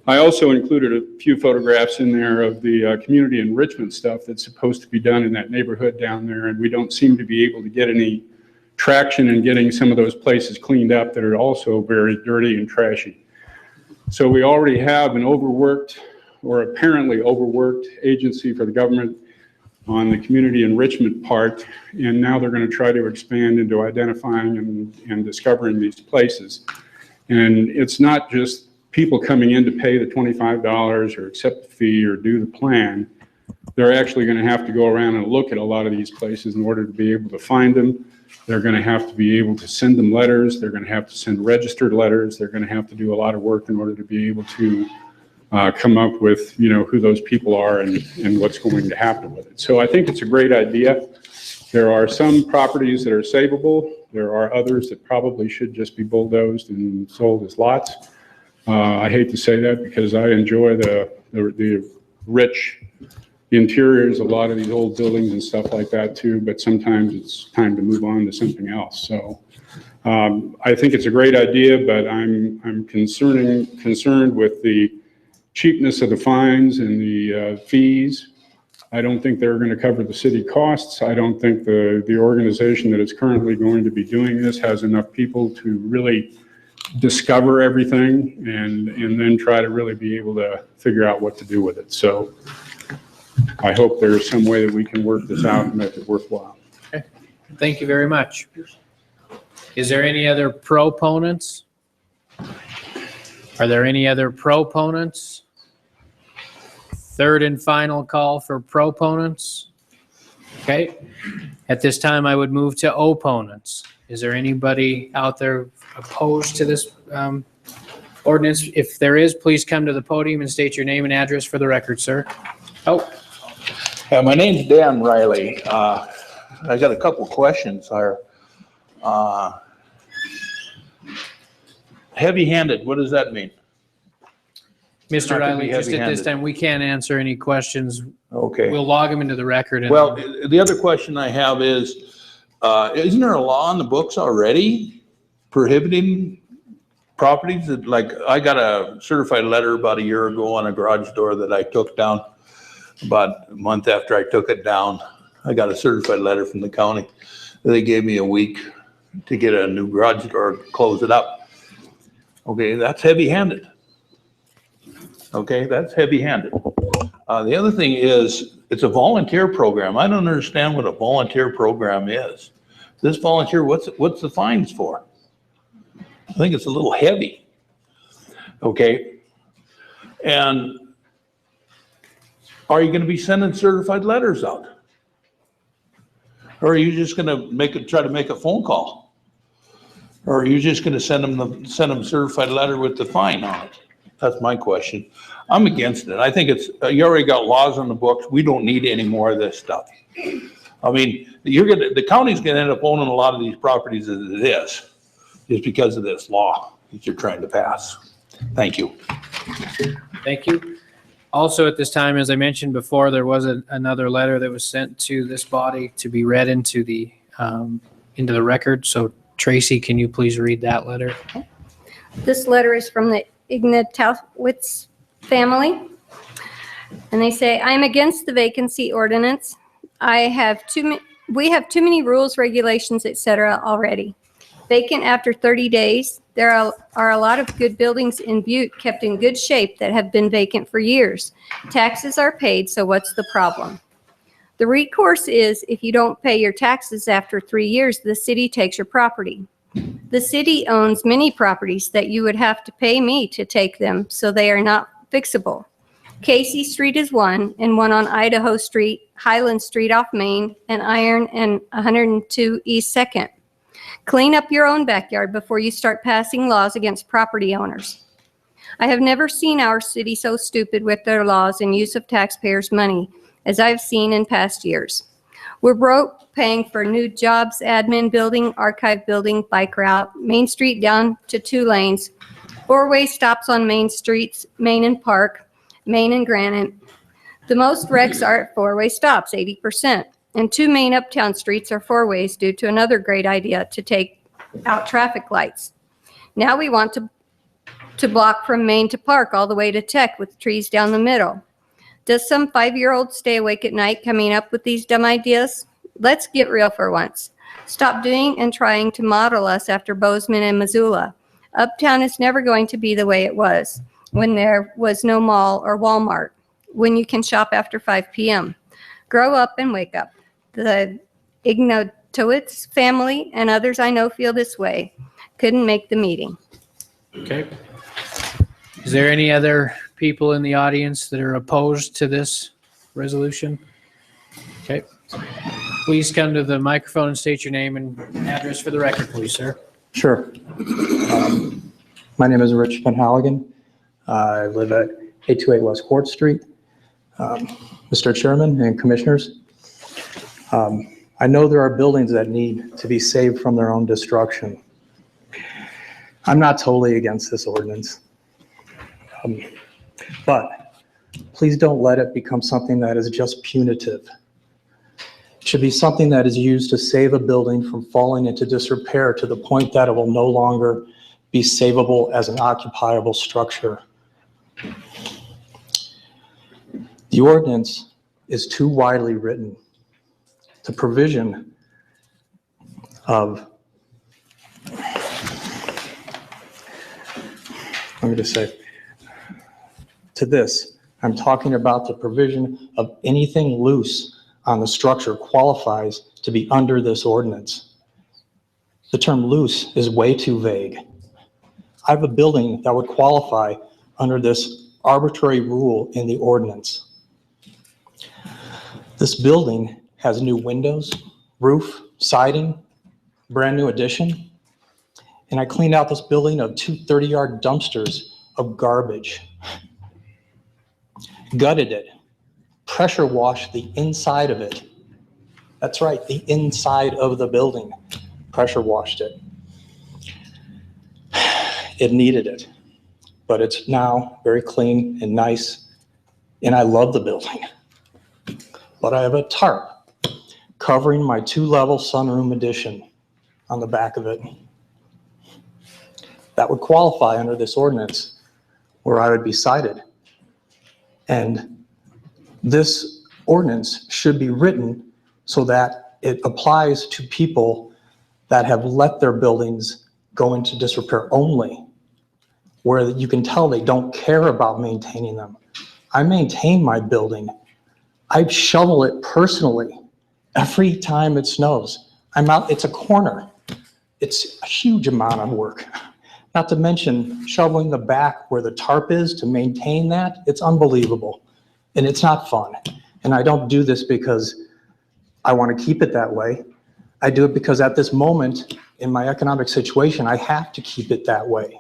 [SPEAKER 5] I also included a few photographs in there of the community enrichment stuff that's supposed to be done in that neighborhood down there, and we don't seem to be able to get any traction in getting some of those places cleaned up that are also very dirty and trashy. So we already have an overworked, or apparently overworked, agency for the government on the community enrichment part, and now they're going to try to expand into identifying and discovering these places. And it's not just people coming in to pay the $25 or accept the fee or do the plan. they're actually going to have to go around and look at a lot of these places in order to be able to find them. They're going to have to be able to send them letters. They're going to have to send registered letters. They're going to have to do a lot of work in order to be able to come up with, who those people are and what's going to happen with it. So I think it's a great idea. There are some properties that are savable. There are others that probably should just be bulldozed and sold as lots. I hate to say that because I enjoy the rich interiors of a lot of these old buildings and stuff like that too, but sometimes it's time to move on to something else. So I think it's a great idea, but I'm concerned with the cheapness of the fines and the fees. I don't think they're going to cover the city costs. I don't think the organization that is currently going to be doing this has enough people to really discover everything and then try to really be able to figure out what to do with it. So I hope there's some way that we can work this out and make it worthwhile.
[SPEAKER 1] Okay. Thank you very much. Is there any other proponents? Are there any other proponents? Third and final call for proponents. Okay. At this time, I would move to opponents. Is there anybody out there opposed to this ordinance? If there is, please come to the podium and state your name and address for the record, sir. Oh.
[SPEAKER 17] My name's Dan Riley. I got a couple questions here. Heavy-handed, what does that mean?
[SPEAKER 1] Mr. Riley, just at this time, we can't answer any questions.
[SPEAKER 17] Okay.
[SPEAKER 1] We'll log them into the record.
[SPEAKER 17] Well, the other question I have is, isn't there a law on the books already prohibiting properties that, like, I got a certified letter about a year ago on a garage door that I took down. About a month after I took it down, I got a certified letter from the county. They gave me a week to get a new garage door, close it up. Okay, that's heavy-handed. Okay, that's heavy-handed. The other thing is, it's a volunteer program. I don't understand what a volunteer program is. This volunteer, what's the fines for? I think it's a little heavy. Okay, and are you going to be sending certified letters out? Or are you just going to try to make a phone call? Or are you just going to send them a certified letter with the fine on it? That's my question. I'm against it. I think you already got laws on the books. We don't need any more of this stuff. I mean, the county's going to end up owning a lot of these properties as it is, just because of this law that you're trying to pass. Thank you.
[SPEAKER 1] Thank you. Also, at this time, as I mentioned before, there was another letter that was sent to this body to be read into the record. So, Tracy, can you please read that letter?
[SPEAKER 16] Okay. This letter is from the Ignatowicz family, and they say, "I am against the vacancy ordinance. We have too many rules, regulations, etc. already. Vacant after 30 days. There are a lot of good buildings in Butte kept in good shape that have been vacant for years. Taxes are paid, so what's the problem? The recourse is if you don't pay your taxes after 3 years, the city takes your property. The city owns many properties that you would have to pay me to take them, so they are not fixable. Casey Street is one, and one on Idaho Street, Highland Street off Main, and Iron and 102 East 2nd. Clean up your own backyard before you start passing laws against property owners. I have never seen our city so stupid with their laws and use of taxpayers' money as I've seen in past years. We're broke paying for new jobs, admin building, archive building, bike route, Main Street down to 2 lanes, 4-way stops on main streets, Main and Park, Main and Granite. The most wrecks are at 4-way stops, 80%. And 2 main uptown streets are 4-ways due to another great idea to take out traffic lights. Now we want to block from Main to Park all the way to Tech with trees down the middle. Does some 5-year-old stay awake at night coming up with these dumb ideas? Let's get real for once. Stop doing and trying to model us after Bozeman and Missoula. Uptown is never going to be the way it was when there was no mall or Walmart, when you can shop after 5 p.m. Grow up and wake up. The Ignatowicz family and others I know feel this way. Couldn't make the meeting.
[SPEAKER 1] Okay. Is there any other people in the audience that are opposed to this resolution? Okay. Please come to the microphone and state your name and address for the record, please, sir.
[SPEAKER 18] Sure. My name is Rich Penhaligon. I live at 828 West Court Street. Mr. Chairman and Commissioners, I know there are buildings that need to be saved from their own destruction. I'm not totally against this ordinance. But please don't let it become something that is just punitive. It should be something that is used to save a building from falling into disrepair to the point that it will no longer be savable as an occupiable structure. The ordinance is too widely written. The provision of, I'm going to say, to this, I'm talking about the provision of anything loose on the structure qualifies to be under this ordinance. The term loose is way too vague. I have a building that would qualify under this arbitrary rule in the ordinance. This building has new windows, roof, siding, brand new addition. And I cleaned out this building of 2 30-yard dumpsters of garbage. Gutted it, pressure washed the inside of it. That's right, the inside of the building, pressure washed it. It needed it, but it's now very clean and nice, and I love the building. But I have a tarp covering my 2-level sunroom addition on the back of it. That would qualify under this ordinance where I would be cited. And this ordinance should be written so that it applies to people that have let their buildings go into disrepair only, where you can tell they don't care about maintaining them. I maintain my building. I shovel it personally every time it snows. I'm out, it's a corner. It's a huge amount of work. Not to mention shoveling the back where the tarp is to maintain that. It's unbelievable. And it's not fun. And I don't do this because I want to keep it that way. I do it because at this moment in my economic situation, I have to keep it that way.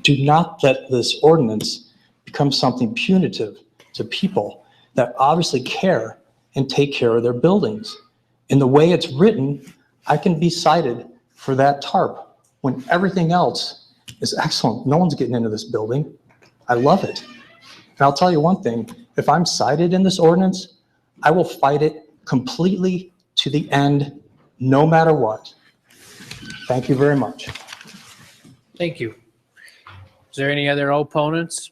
[SPEAKER 18] Do not let this ordinance become something punitive to people that obviously care and take care of their buildings. In the way it's written, I can be cited for that tarp when everything else is excellent. No one's getting into this building. I love it. And I'll tell you one thing, if I'm cited in this ordinance, I will fight it completely to the end, no matter what. Thank you very much.
[SPEAKER 1] Thank you. Is there any other opponents?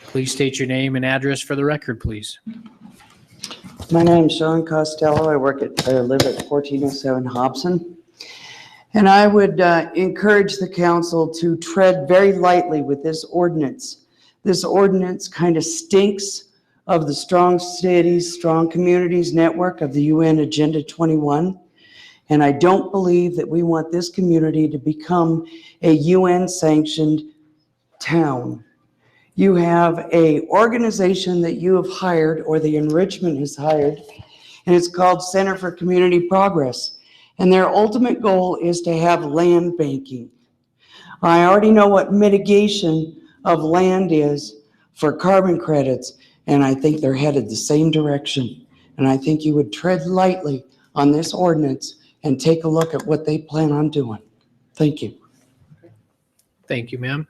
[SPEAKER 1] Please state your name and address for the record, please.
[SPEAKER 19] My name's Sean Costello. I live at 1407 Hobson. And I would encourage the council to tread very lightly with this ordinance. This ordinance kind of stinks of the Strong Cities, Strong Communities Network of the UN Agenda 21. And I don't believe that we want this community to become a UN-sanctioned town. You have an organization that you have hired, or the enrichment has hired, and it's called Center for Community Progress. And their ultimate goal is to have land banking. I already know what mitigation of land is for carbon credits, and I think they're headed the same direction. And I think you would tread lightly on this ordinance and take a look at what they plan on doing. Thank you.
[SPEAKER 1] Thank you, ma'am.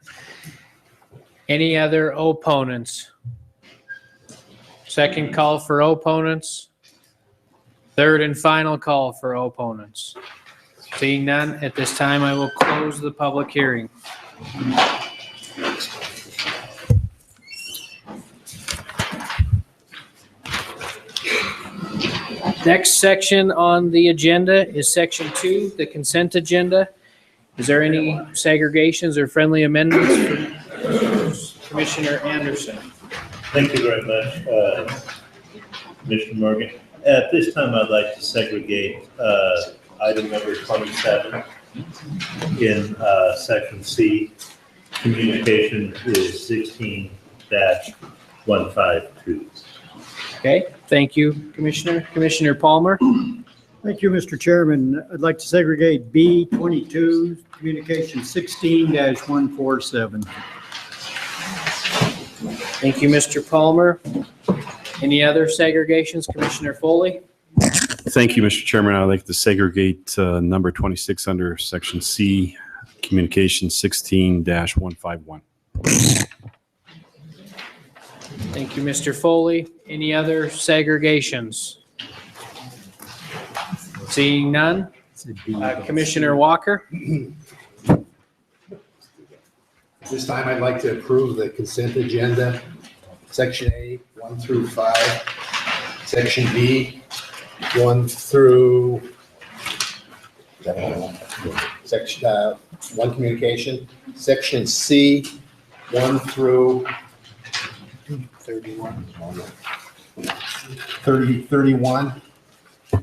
[SPEAKER 1] Any other opponents? Second call for opponents. Third and final call for opponents. Seeing none, at this time I will close the public hearing. Next section on the agenda is section 2, the consent agenda. Is there any segregations or friendly amendments for Commissioner Anderson?
[SPEAKER 20] Thank you very much, Commissioner Morgan. At this time, I'd like to segregate item number 27 in section C. Communication is 16-1 152.
[SPEAKER 1] Okay, thank you, Commissioner. Commissioner Palmer?
[SPEAKER 21] Thank you, Mr. Chairman. I'd like to segregate B22, Communication 16-147.
[SPEAKER 1] Thank you, Mr. Palmer. Any other segregations? Commissioner Foley?
[SPEAKER 22] Thank you, Mr. Chairman. I'd like to segregate number 26 under section C, communication 16-151.
[SPEAKER 1] Thank you, Mr. Foley. Any other segregations? Seeing none. Commissioner Walker?
[SPEAKER 7] This time I'd like to approve the consent agenda, section A, 1 through 5, section B, 1 through, section 1 communication, section C, 1 through 31,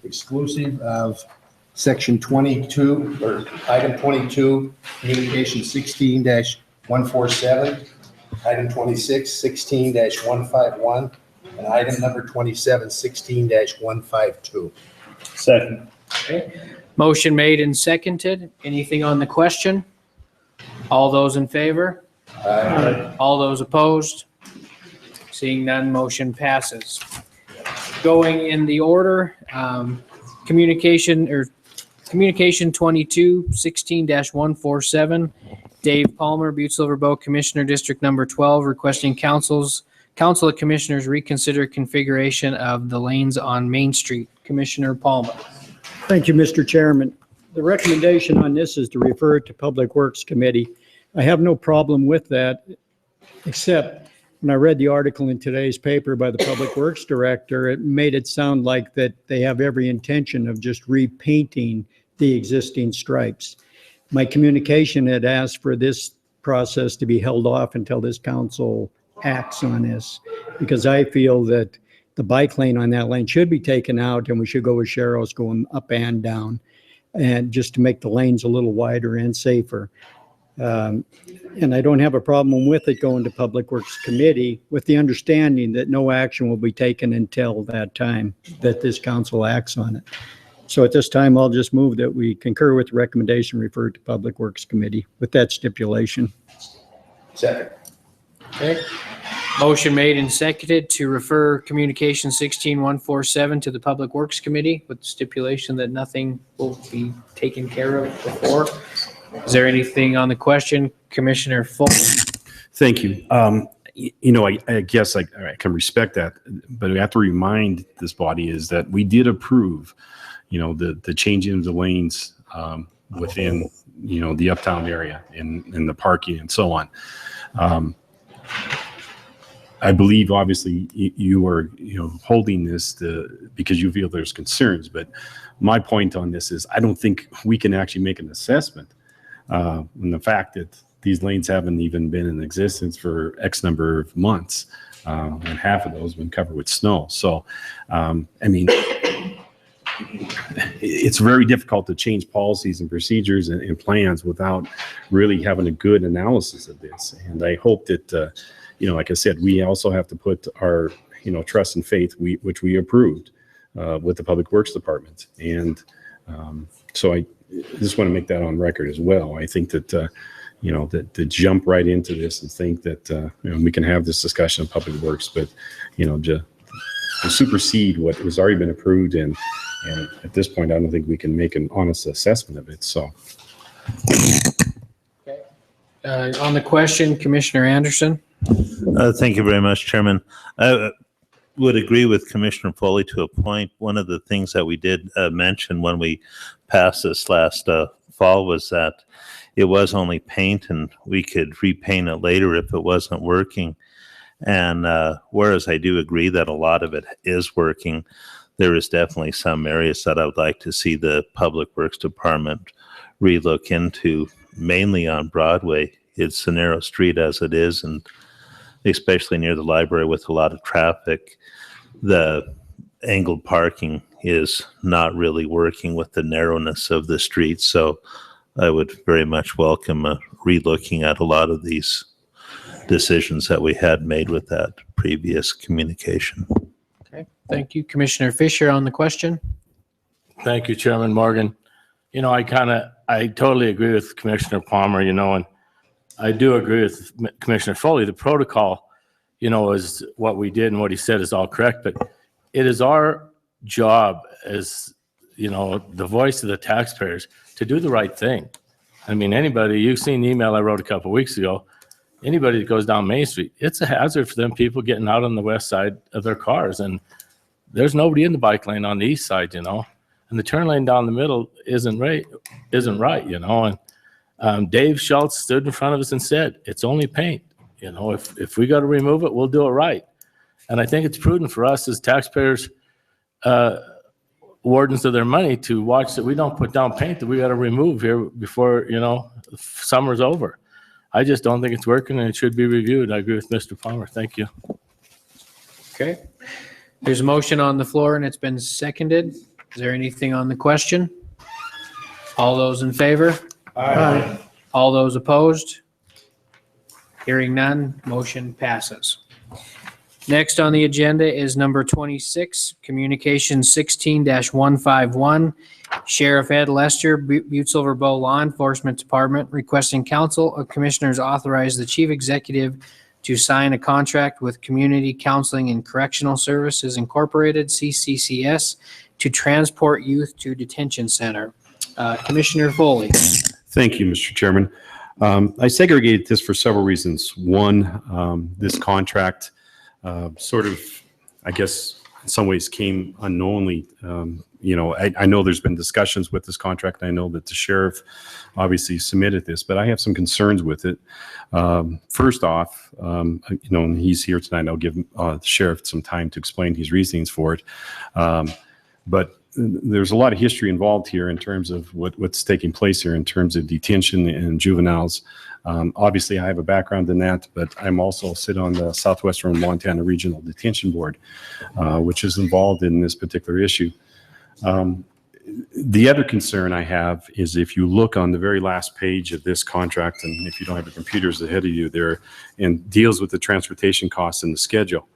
[SPEAKER 7] exclusive of section 22, or item 22, communication 16-147, item 26, 16-151, and item number 27, 16-152.
[SPEAKER 20] Second.
[SPEAKER 1] Okay. Motion made and seconded. Anything on the question? All those in favor?
[SPEAKER 7] Aye.
[SPEAKER 1] All those opposed? Seeing none, motion passes. Going in the order, communication 22, 16-147, Dave Palmer, Butte-Silver Bow Commissioner, District Number 12, requesting Council of Commissioners reconsider configuration of the lanes on Main Street. Commissioner Palmer.
[SPEAKER 21] Thank you, Mr. Chairman. The recommendation on this is to refer it to Public Works Committee. I have no problem with that, except when I read the article in today's paper by the Public Works Director, it made it sound like that they have every intention of just repainting the existing stripes. My communication had asked for this process to be held off until this council acts on this, because I feel that the bike lane on that lane should be taken out and we should go with Sharrow's going up and down, and just to make the lanes a little wider and safer. And I don't have a problem with it going to Public Works Committee, with the understanding that no action will be taken until that time that this council acts on it. So at this time, I'll just move that we concur with the recommendation referred to Public Works Committee with that stipulation.
[SPEAKER 7] Second.
[SPEAKER 1] Okay. Motion made and seconded to refer communication 16-147 to the Public Works Committee with stipulation that nothing will be taken care of before. Is there anything on the question? Commissioner Fulton?
[SPEAKER 22] Thank you. I guess I can respect that, but we have to remind this body is that we did approve, the changing of the lanes within, the uptown area and the parking and so on. I believe obviously you are, holding this because you feel there's concerns, but my point on this is I don't think we can actually make an assessment on the fact that these lanes haven't even been in existence for X number of months, and half of those have been covered with snow. So, it's very difficult to change policies and procedures and plans without really having a good analysis of this. And I hope that, like I said, we also have to put our, trust and faith, which we approved with the Public Works Department. And so I just want to make that on record as well. I think that, that to jump right into this and think that, we can have this discussion of Public Works, but, to supersede what has already been approved. And at this point, I don't think we can make an honest assessment of it. So.
[SPEAKER 1] On the question, Commissioner Anderson?
[SPEAKER 20] Thank you very much, Chairman. I would agree with Commissioner Foley to a point. One of the things that we did mention when we passed this last fall was that it was only paint and we could repaint it later if it wasn't working. And whereas I do agree that a lot of it is working, there is definitely some areas that I would like to see the Public Works Department relook into, mainly on Broadway. It's a narrow street as it is, and especially near the library with a lot of traffic, the angled parking is not really working with the narrowness of the street. So I would very much welcome relooking at a lot of these decisions that we had made with that previous communication.
[SPEAKER 1] Okay, thank you. Commissioner Fisher on the question.
[SPEAKER 14] Thank you, Chairman Morgan. You know, I totally agree with Commissioner Palmer, you know, and I do agree with Commissioner Foley. The protocol, you know, is what we did and what he said is all correct, but it is our job as, you know, the voice of the taxpayers to do the right thing. I mean, anybody, you've seen the email I wrote a couple of weeks ago, anybody that goes down Main Street, it's a hazard for them people getting out on the west side of their cars. And there's nobody in the bike lane on the east side, you know, and the turn lane down the middle isn't right, you know. And Dave Schultz stood in front of us and said, it's only paint. You know, if we got to remove it, we'll do it right. And I think it's prudent for us as taxpayers, wardens of their money, to watch that we don't put down paint that we got to remove here before, you know, summer's over. I just don't think it's working and it should be reviewed. I agree with Mr. Palmer. Thank you.
[SPEAKER 1] Okay. There's a motion on the floor and it's been seconded. Is there anything on the question? All those in favor?
[SPEAKER 14] Aye.
[SPEAKER 1] All those opposed? Hearing none, motion passes. Next on the agenda is number 26, Communication 16-151. Sheriff Ed Lester, Butte-Silver Bow Law Enforcement Department, requesting Council of Commissioners authorize the Chief Executive to sign a contract with Community Counseling and Correctional Services Incorporated, CCCS, to transport youth to detention center. Commissioner Foley.
[SPEAKER 22] Thank you, Mr. Chairman. I segregated this for several reasons. One, this contract sort of, I guess, in some ways came unknowingly. You know, I know there's been discussions with this contract. I know that the sheriff obviously submitted this, but I have some concerns with it. First off, you know, and he's here tonight, I'll give the sheriff some time to explain his reasonings for it. But there's a lot of history involved here in terms of what's taking place here in terms of detention and juveniles. Obviously, I have a background in that, but I'm also sit on the Southwestern Montana Regional Detention Board, which is involved in this particular issue. The other concern I have is if you look on the very last page of this contract, and if you don't have the computers ahead of you there, and deals with the transportation costs and the schedule.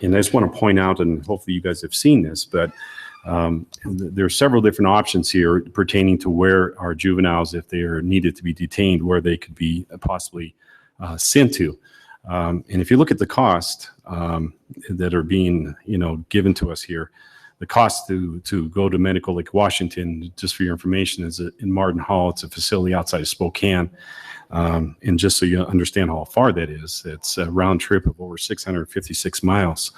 [SPEAKER 22] And I just want to point out, and hopefully you guys have seen this, but there are several different options here pertaining to where our juveniles, if they are needed to be detained, where they could be possibly sent to. And if you look at the cost that are being, you know, given to us here, the cost to go to Medical Lake, Washington, just for your information, is in Martin Hall. It's a facility outside of Spokane. And just so you understand how far that is, it's a round trip of over 656 miles.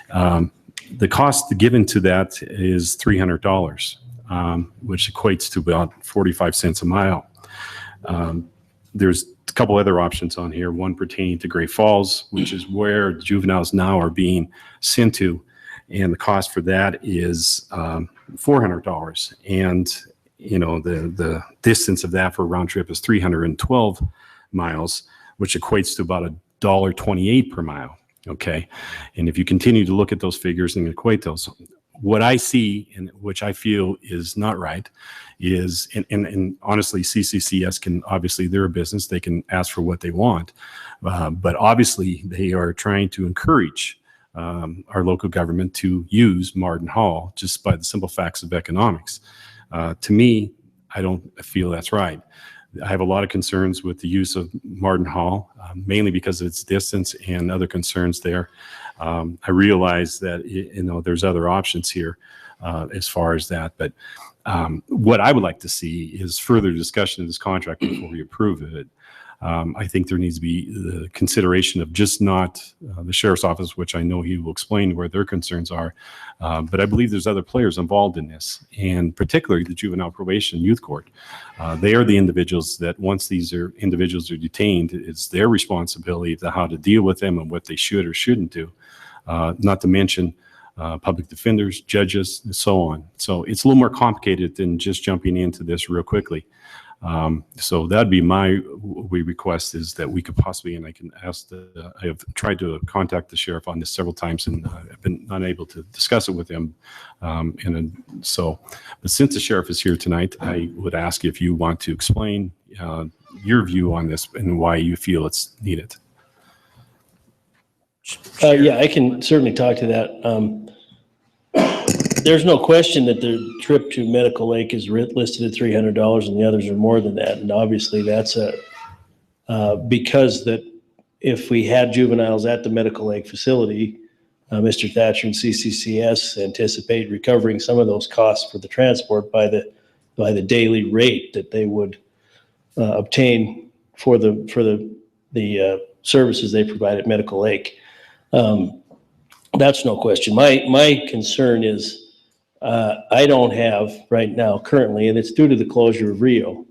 [SPEAKER 22] The cost given to that is $300, which equates to about 45 cents a mile. There's a couple other options on here, one pertaining to Great Falls, which is where juveniles now are being sent to, and the cost for that is $400. And you know, the distance of that for a round trip is 312 miles, which equates to about $1.28 per mile. Okay. And if you continue to look at those figures and equate those, what I see, and which I feel is not right, is, and honestly, CCCS can, obviously they're a business, they can ask for what they want. But obviously they are trying to encourage our local government to use Martin Hall just by the simple facts of economics. To me, I don't feel that's right. I have a lot of concerns with the use of Martin Hall, mainly because of its distance and other concerns there. I realize that, you know, there's other options here as far as that, but what I would like to see is further discussion of this contract before we approve it. I think there needs to be the consideration of just not the sheriff's office, which I know he will explain where their concerns are, but I believe there's other players involved in this, and particularly the Juvenile Probation Youth Court. They are the individuals that once these individuals are detained, it's their responsibility to how to deal with them and what they should or shouldn't do, not to mention public defenders, judges, and so on. So it's a little more complicated than just jumping into this real quickly. So that'd be my request, is that we could possibly, and I can ask I have tried to contact the sheriff on this several times and I've been unable to discuss it with him. But since the sheriff is here tonight, I would ask if you want to explain your view on this and why you feel it's needed.
[SPEAKER 2] Yeah, I can certainly talk to that. There's no question that the trip to Medical Lake is listed at $300 and the others are more than that. And obviously that's because that if we had juveniles at the Medical Lake facility, Mr. Thatcher and CCCS anticipate recovering some of those costs for the transport by the daily rate that they would obtain for the services they provide at Medical Lake. That's no question. My concern is I don't have right now currently, and it's due to the closure of Rio.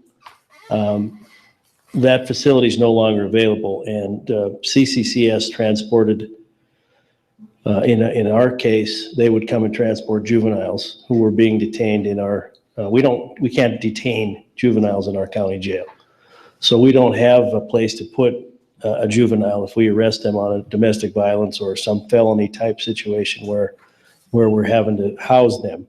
[SPEAKER 2] That facility is no longer available, and CCCS transported. In our case, they would come and transport juveniles who were being detained in our. We can't detain juveniles in our county jail, so we don't have a place to put a juvenile if we arrest them on a domestic violence or some felony type situation where we're having to house them.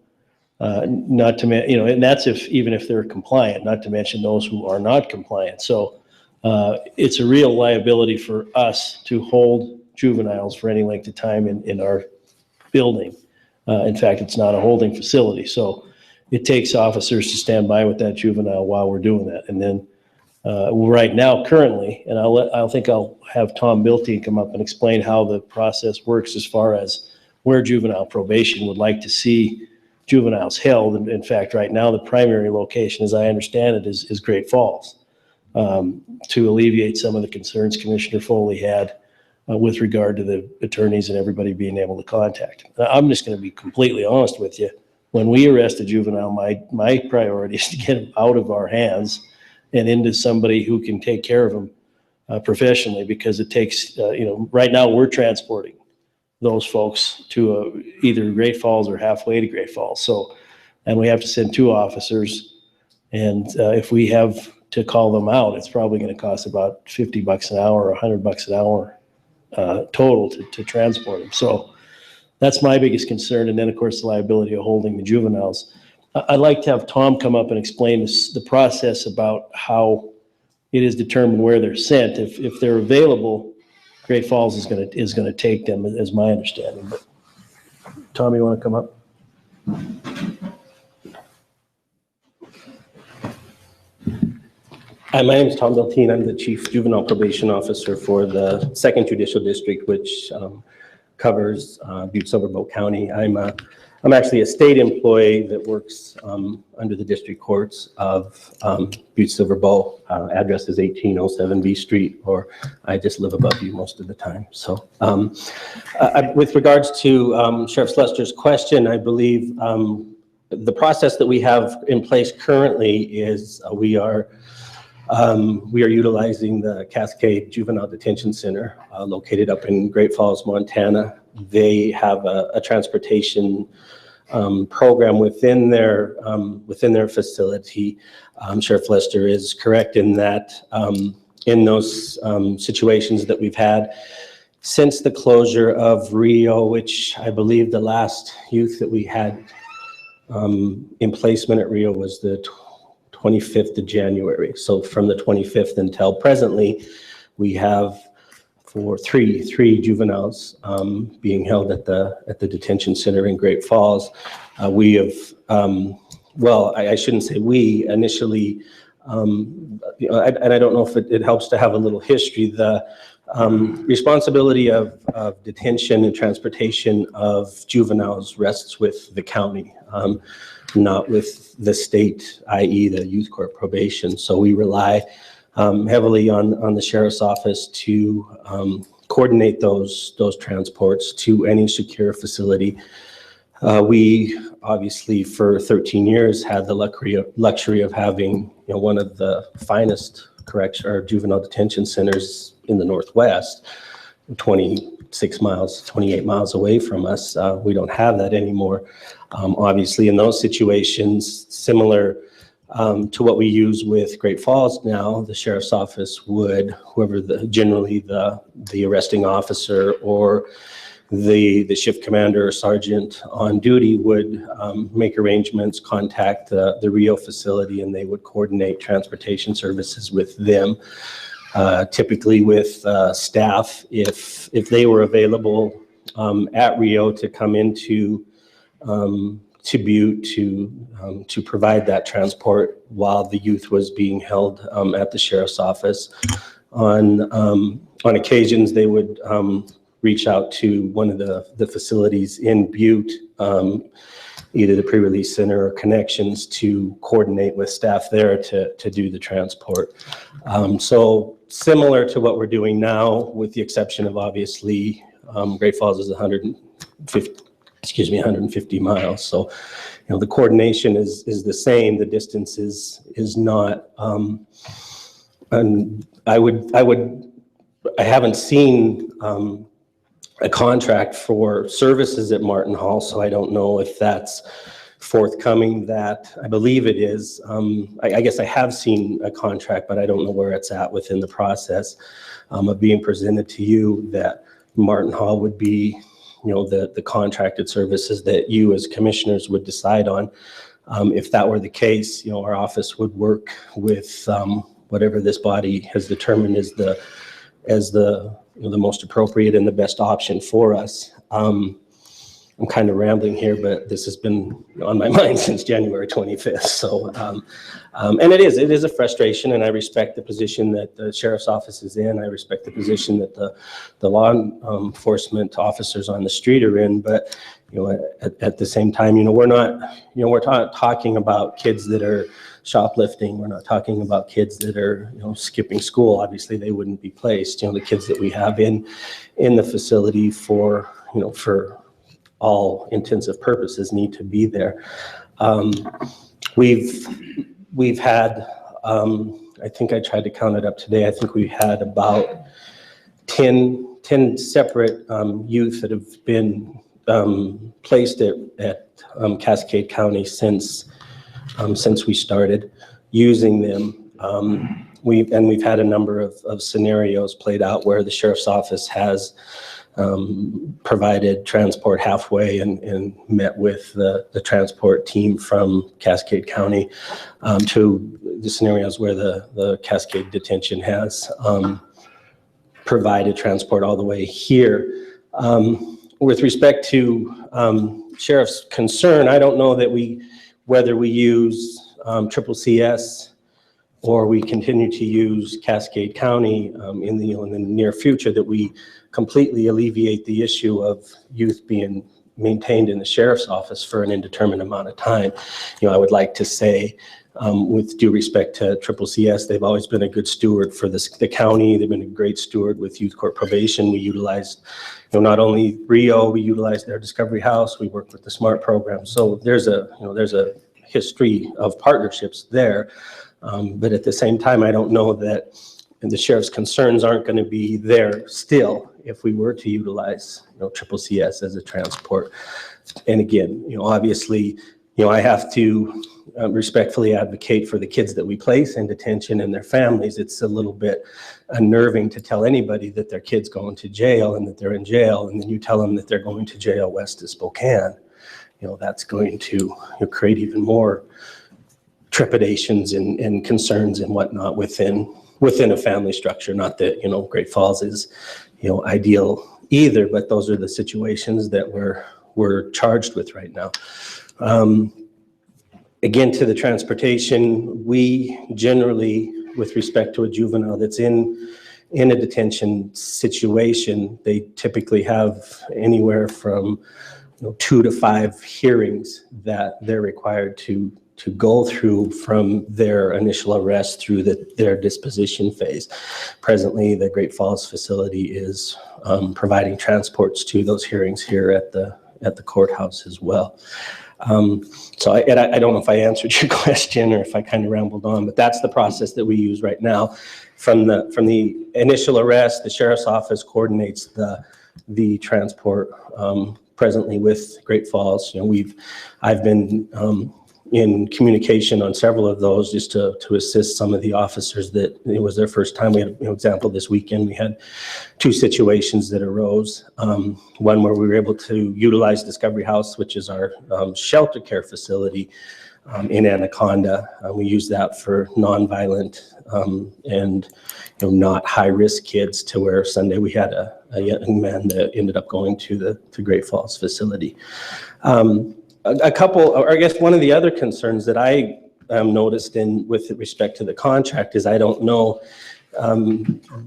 [SPEAKER 2] Not to and that's even if they're compliant. Not to mention those who are not compliant. So it's a real liability for us to hold juveniles for any length of time in our building. In fact, it's not a holding facility. So it takes officers to stand by with that juvenile while we're doing that. And then right now, currently, and I'll have Tom Bilty come up and explain how the process works as far as where juvenile probation would like to see juveniles held. And in fact, right now, the primary location, as I understand it, is Great Falls, to alleviate some of the concerns Commissioner Foley had with regard to the attorneys and everybody being able to contact. I'm just going to be completely honest with you. When we arrest a juvenile, my priority is to get him out of our hands and into somebody who can take care of them professionally, because it takes, right now we're transporting those folks to either Great Falls or halfway to Great Falls. So, and we have to send 2 officers. And if we have to call them out, it's probably going to cost about $50 an hour or $100 an hour total to transport them. So that's my biggest concern. And then of course, the liability of holding the juveniles. I'd like to have Tom come up and explain the process about how it is determined where they're sent. If they're available, Great Falls is going to take them, as my understanding. But Tom, you want to come up?
[SPEAKER 6] Hi, my name is Tom Beltine. I'm the Chief Juvenile Probation Officer for the 2nd Judicial District, which covers Butte-Silver, Butte County. I'm actually a state employee that works under the district courts of Butte-Silver Bow. Address is 1807 B Street, or I just live above you most of the time. So with regards to Sheriff Sluster's question, I believe the process that we have in place currently is we are utilizing the Cascade Juvenile Detention Center located up in Great Falls, Montana. They have a transportation program within their facility. Sheriff Lester is correct in that in those situations that we've had since the closure of Rio, which I believe the last youth that we had in placement at Rio was the 25th of January. So from the 25th until presently, we have three juveniles being held at the detention center in Great Falls. We have, well, I shouldn't say we initially, and I don't know if it helps to have a little history. The responsibility of detention and transportation of juveniles rests with the county, not with the state, i.e. the youth court probation. So we rely heavily on the sheriff's office to coordinate those transports to any secure facility. We obviously for 13 years had the luxury of having one of the finest juvenile detention centers in the Northwest, 28 miles away from us. We don't have that anymore. Obviously in those situations, similar to what we use with Great Falls now, the sheriff's office would, generally the arresting officer or the shift commander or sergeant on duty would make arrangements, contact the Rio facility, and they would coordinate transportation services with them. Typically with staff, if they were available at Rio to come into to Butte to provide that transport while the youth was being held at the sheriff's office. On occasions, they would reach out to one of the facilities in Butte, either the pre-release center or connections, to coordinate with staff there to do the transport. So similar to what we're doing now, with the exception of obviously Great Falls is 150 miles. So, the coordination is the same. The distance is not. And I haven't seen a contract for services at Martin Hall, so I don't know if that's forthcoming. That I believe it is. I guess I have seen a contract, but I don't know where it's at within the process of being presented to you, that Martin Hall would be, the contracted services that you as commissioners would decide on. If that were the case, our office would work with whatever this body has determined is the most appropriate and the best option for us. I'm kind of rambling here, but this has been on my mind since January 25th. So, and it is a frustration, and I respect the position that the sheriff's office is in. I respect the position that the law enforcement officers on the street are in. But at the same time, we're not talking about kids that are shoplifting. We're not talking about kids that are skipping school. Obviously, they wouldn't be placed. The kids that we have in the facility for all intensive purposes need to be there. We've had, I think I tried to count it up today, I think we've had about 10 separate youth that have been placed at Cascade County since we started using them. We've had a number of scenarios played out where the sheriff's office has provided transport halfway and met with the transport team from Cascade County, to the scenarios where the Cascade Detention has provided transport all the way here. With respect to sheriff's concern, I don't know that whether we use CCCS or we continue to use Cascade County in the near future, that we completely alleviate the issue of youth being maintained in the sheriff's office for an indeterminate amount of time. I would like to say, with due respect to CCCS, they've always been a good steward for the county. They've been a great steward with youth court probation. We utilized, not only Rio, we utilized their Discovery House. We worked with the SMART program. So there's a history of partnerships there. But at the same time, I don't know that the sheriff's concerns aren't going to be there still if we were to utilize, CCCS as a transport. And again, obviously, I have to respectfully advocate for the kids that we place in detention and their families. It's a little bit unnerving to tell anybody that their kid's going to jail and that they're in jail, and then you tell them that they're going to jail west of Spokane. That's going to create even more trepidations and concerns and whatnot within a family structure. Not that, Great Falls is, ideal either, but those are the situations that we're charged with right now. Again, to the transportation, we generally, with respect to a juvenile that's in a detention situation, they typically have anywhere from 2 to 5 hearings that they're required to go through from their initial arrest through their disposition phase. Presently, the Great Falls facility is providing transports to those hearings here at the courthouse as well. So I don't know if I answered your question or if I kind of rambled on, but that's the process that we use right now. From the initial arrest, the sheriff's office coordinates the transport presently with Great Falls. I've been in communication on several of those just to assist some of the officers that it was their first time. We had, example, this weekend, we had 2 situations that arose. One where we were able to utilize Discovery House, which is our shelter care facility in Anaconda. We use that for nonviolent and not high-risk kids, to where Sunday we had a young man that ended up going to the Great Falls facility. A couple, or I guess one of the other concerns that I noticed with respect to the contract is I don't know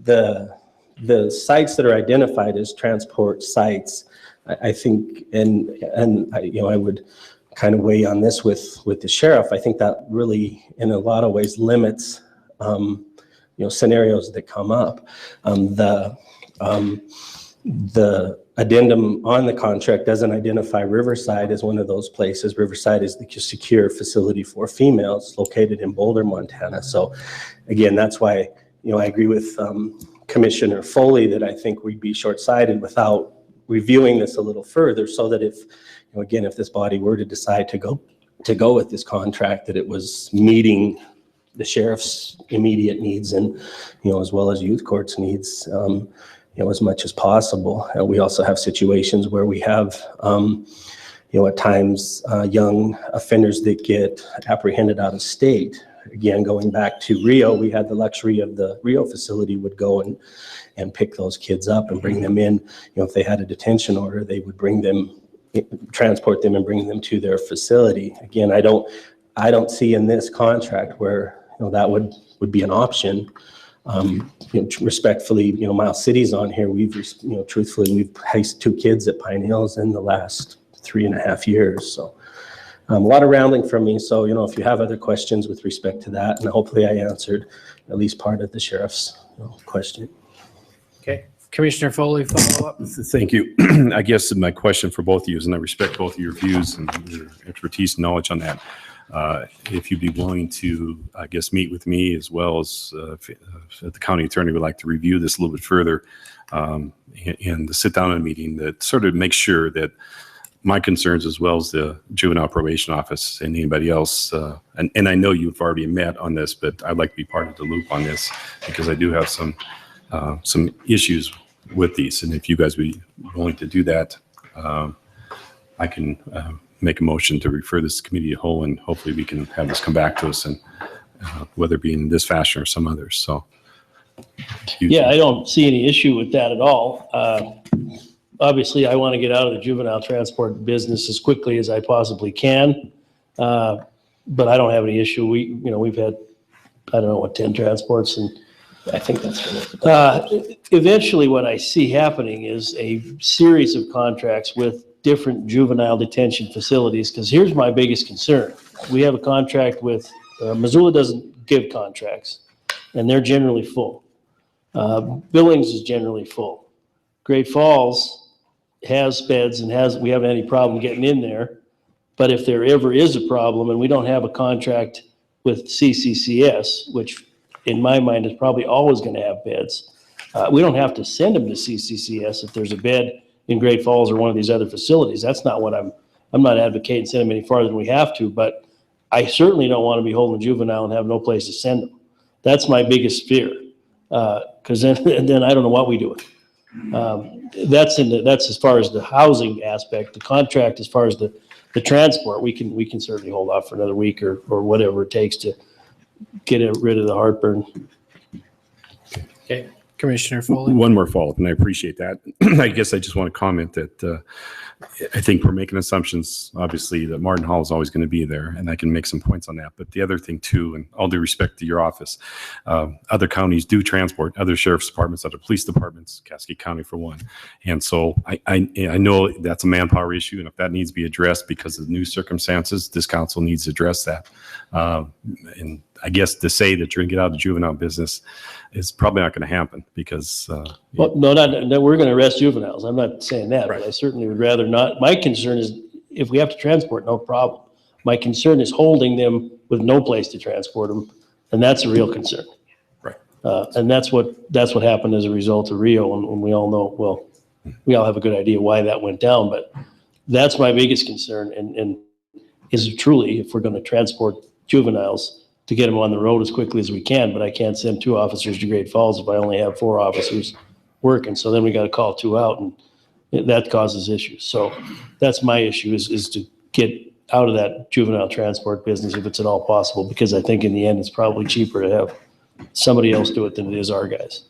[SPEAKER 6] the sites that are identified as transport sites. I think, and I would kind of weigh on this with the sheriff. I think that really, in a lot of ways, limits scenarios that come up. The addendum on the contract doesn't identify Riverside as one of those places. Riverside is the secure facility for females located in Boulder, Montana. So again, that's why, I agree with Commissioner Foley that I think we'd be short-sighted without reviewing this a little further, so that if this body were to decide to go with this contract, that it was meeting the sheriff's immediate needs and, as well as youth court's needs, as much as possible. We also have situations where we have, at times, young offenders that get apprehended out of state. Again, going back to Rio, we had the luxury of the Rio facility would go and pick those kids up and bring them in. If they had a detention order, they would transport them and bring them to their facility. Again, I don't see in this contract where that would be an option. Respectfully, Miles City's on here. Truthfully, we've placed 2 kids at Pine Hills in the last 3.5 years. So a lot of rambling from me. So, if you have other questions with respect to that, and hopefully I answered at least part of the sheriff's question.
[SPEAKER 1] Okay. Commissioner Foley, follow up.
[SPEAKER 22] Thank you. I guess my question for both of you is, and I respect both of your views and your expertise and knowledge on that. If you'd be willing to, I guess, meet with me, as well as the county attorney would like to review this a little bit further, and the sit down in a meeting that sort of makes sure that my concerns, as well as the juvenile probation office and anybody else, and I know you've already met on this, but I'd like to be part of the loop on this, because I do have some issues with these. And if you guys would be willing to do that, I can make a motion to refer this to committee of whole, and hopefully we can have this come back to us, and whether it be in this fashion or some others. So
[SPEAKER 2] yeah, I don't see any issue with that at all. Obviously, I want to get out of the juvenile transport business as quickly as I possibly can, but I don't have any issue. We've had, 10 transports, and I think that's eventually what I see happening is a series of contracts with different juvenile detention facilities, because here's my biggest concern. We have a contract with, Missoula doesn't give contracts, and they're generally full. Billings is generally full. Great Falls has beds and we haven't had any problem getting in there, but if there ever is a problem, and we don't have a contract with CCCS, which in my mind is probably always going to have beds, we don't have to send them to CCCS if there's a bed in Great Falls or one of these other facilities. That's not what I'm not advocating send them any farther than we have to, but I certainly don't want to be holding a juvenile and have no place to send them. That's my biggest fear, because then I don't know what we do with it. That's as far as the housing aspect. The contract, as far as the transport, we can certainly hold off for another week or whatever it takes to get rid of the heartburn.
[SPEAKER 1] Okay. Commissioner Foley.
[SPEAKER 22] One more follow-up, and I appreciate that. I guess I just want to comment that I think we're making assumptions, obviously, that Martin Hall is always going to be there, and I can make some points on that. But the other thing, too, and all due respect to your office, other counties do transport, other sheriff's departments, other police departments, Cascade County for one. And so I know that's a manpower issue, and if that needs to be addressed because of the new circumstances, this council needs to address that. And I guess to say that you're going to get out of the juvenile business is probably not going to happen, because
[SPEAKER 2] well, no, we're going to arrest juveniles. I'm not saying that, right. But I certainly would rather not. My concern is if we have to transport, no problem. My concern is holding them with no place to transport them, and that's a real concern.
[SPEAKER 22] Right.
[SPEAKER 2] And that's what happened as a result of Rio, and we all know. Well, we all have a good idea why that went down, but that's my biggest concern. And is truly, if we're going to transport juveniles, to get them on the road as quickly as we can, but I can't send 2 officers to Great Falls if I only have 4 officers working. So then we got to call 2 out, and that causes issues. So that's my issue is to get out of that juvenile transport business if it's at all possible, because I think in the end, it's probably cheaper to have somebody else do it than it is our guys.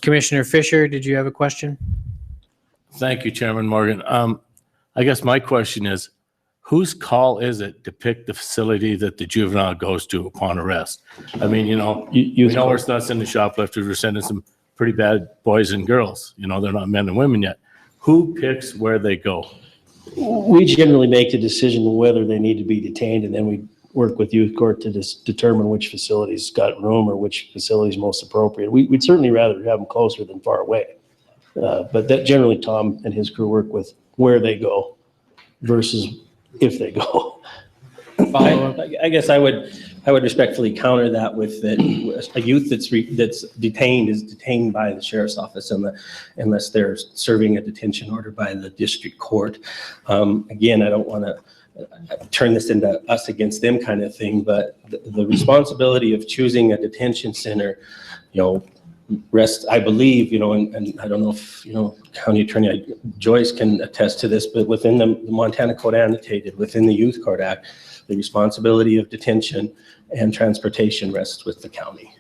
[SPEAKER 1] Commissioner Fisher, did you have a question?
[SPEAKER 14] Thank you, Chairman Morgan. I guess my question is, whose call is it to pick the facility that the juvenile goes to upon arrest? I mean, we know we're not sending shoplifters, we're sending some pretty bad boys and girls. They're not men and women yet. Who picks where they go?
[SPEAKER 2] We generally make the decision whether they need to be detained, and then we work with youth court to determine which facility's got room or which facility is most appropriate. We'd certainly rather have them closer than far away. But that generally Tom and his crew work with where they go versus if they go.
[SPEAKER 6] I guess I would respectfully counter that with that a youth that's detained is detained by the sheriff's office unless they're serving a detention order by the district court. Again, I don't want to turn this into us against them kind of thing, but the responsibility of choosing a detention center, rests, I believe, and I don't know if, County Attorney Joyce can attest to this, but within the Montana Code Annotated, within the Youth Court Act, the responsibility of detention and transportation rests with the county.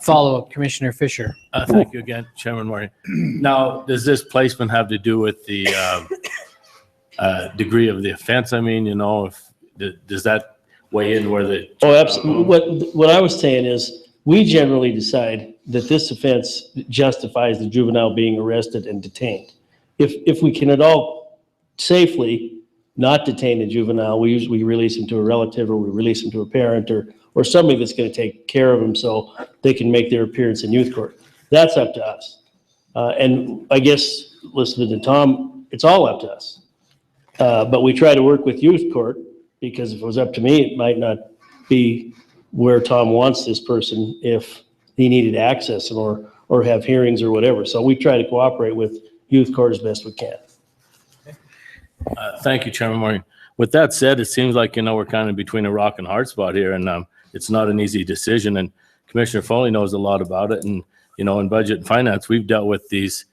[SPEAKER 1] Follow-up, Commissioner Fisher.
[SPEAKER 14] Thank you again, Chairman Morgan. Now, does this placement have to do with the degree of the offense? I mean, does that weigh in where the...
[SPEAKER 2] Oh, absolutely. What I was saying is, we generally decide that this offense justifies the juvenile being arrested and detained. If we can at all safely not detain a juvenile, we usually release him to a relative, or we release him to a parent, or somebody that's going to take care of him so they can make their appearance in youth court. That's up to us. And I guess, listening to Tom, it's all up to us. But we try to work with youth court, because if it was up to me, it might not be where Tom wants this person if he needed access or have hearings or whatever. So we try to cooperate with youth court as best we can.
[SPEAKER 14] Thank you, Chairman Morgan. With that said, it seems like, we're kind of between a rock and hard spot here, and it's not an easy decision. And Commissioner Foley knows a lot about it. And, in budget and finance, we've dealt with these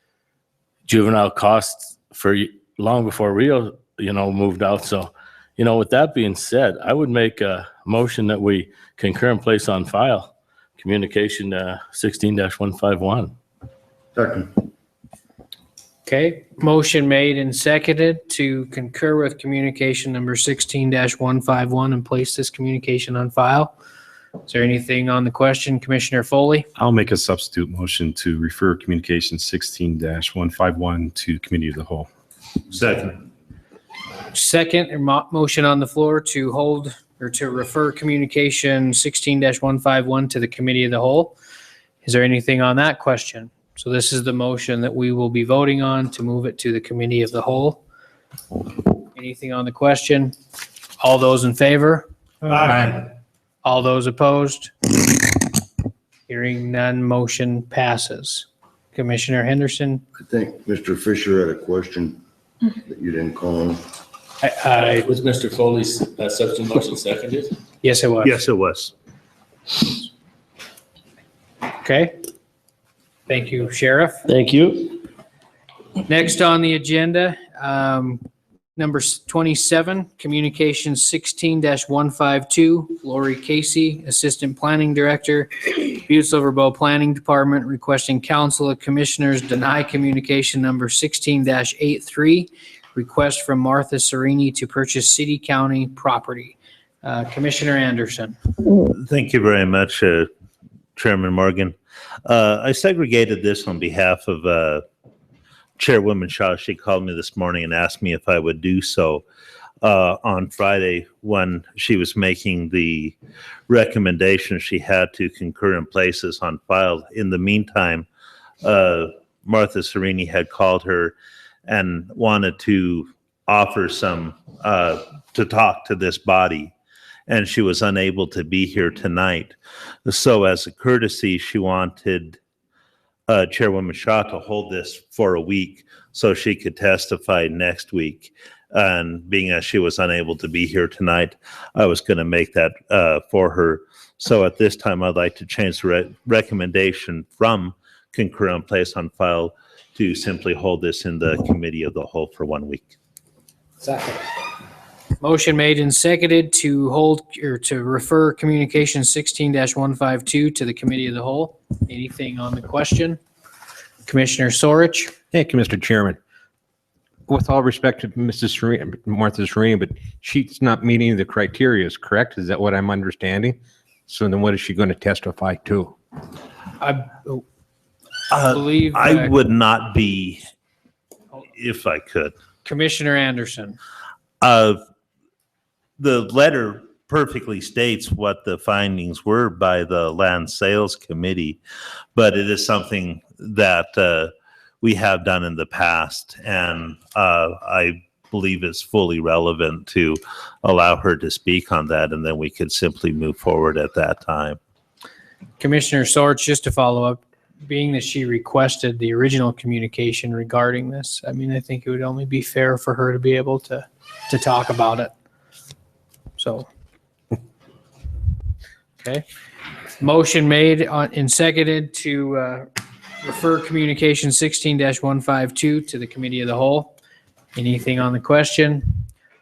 [SPEAKER 14] juvenile costs for long before Rio, moved out. So, with that being said, I would make a motion that we concur and place on file communication 16-151.
[SPEAKER 3] Second.
[SPEAKER 1] Okay, motion made and seconded to concur with communication number 16-151 and place this communication on file. Is there anything on the question, Commissioner Foley?
[SPEAKER 22] I'll make a substitute motion to refer communication 16-151 to committee of the whole.
[SPEAKER 14] Second.
[SPEAKER 1] Second, motion on the floor to hold or to refer communication 16-151 to the committee of the whole. Is there anything on that question? So this is the motion that we will be voting on to move it to the committee of the whole. Anything on the question? All those in favor?
[SPEAKER 14] Aye.
[SPEAKER 1] All those opposed? Hearing none, motion passes. Commissioner Henderson?
[SPEAKER 3] I think Mr. Fisher had a question that you didn't call on.
[SPEAKER 14] Was Mr. Foley's substitute motion seconded?
[SPEAKER 1] Yes, it was.
[SPEAKER 20] Yes, it was.
[SPEAKER 1] Okay. Thank you, Sheriff.
[SPEAKER 2] Thank you.
[SPEAKER 1] Next on the agenda, number 27, communication 16-152, Lori Casey, Assistant Planning Director, Butte-Silver Bow Planning Department, requesting Council of Commissioners deny communication number 16-83, request from Martha Serini to purchase city-county property. Commissioner Anderson.
[SPEAKER 20] Thank you very much, Chairman Morgan. I segregated this on behalf of Chairwoman Shaw. She called me this morning and asked me if I would do so on Friday when she was making the recommendation she had to concur and place this on file. In the meantime, Martha Serini had called her and wanted to offer some, to talk to this body, and she was unable to be here tonight. So as a courtesy, she wanted Chairwoman Shaw to hold this for a week so she could testify next week. And being as she was unable to be here tonight, I was going to make that for her. So at this time, I'd like to change the recommendation from concur and place on file to simply hold this in the committee of the whole for 1 week.
[SPEAKER 1] Second. Motion made and seconded to hold or to refer communication 16-152 to the committee of the whole. Anything on the question? Commissioner Sorich?
[SPEAKER 9] Thank you, Mr. Chairman. With all respect to Martha Serena, but she's not meeting the criteria, correct? Is that what I'm understanding? So then what is she going to testify to?
[SPEAKER 1] I believe
[SPEAKER 20] I would not be, if I could.
[SPEAKER 1] Commissioner Anderson.
[SPEAKER 20] The letter perfectly states what the findings were by the Land Sales Committee, but it is something that we have done in the past, and I believe it's fully relevant to allow her to speak on that, and then we could simply move forward at that time.
[SPEAKER 1] Commissioner Sorich, just to follow up, being that she requested the original communication regarding this, I mean, I think it would only be fair for her to be able to talk about it. So, okay. Motion made and seconded to refer communication 16-152 to the committee of the whole. Anything on the question?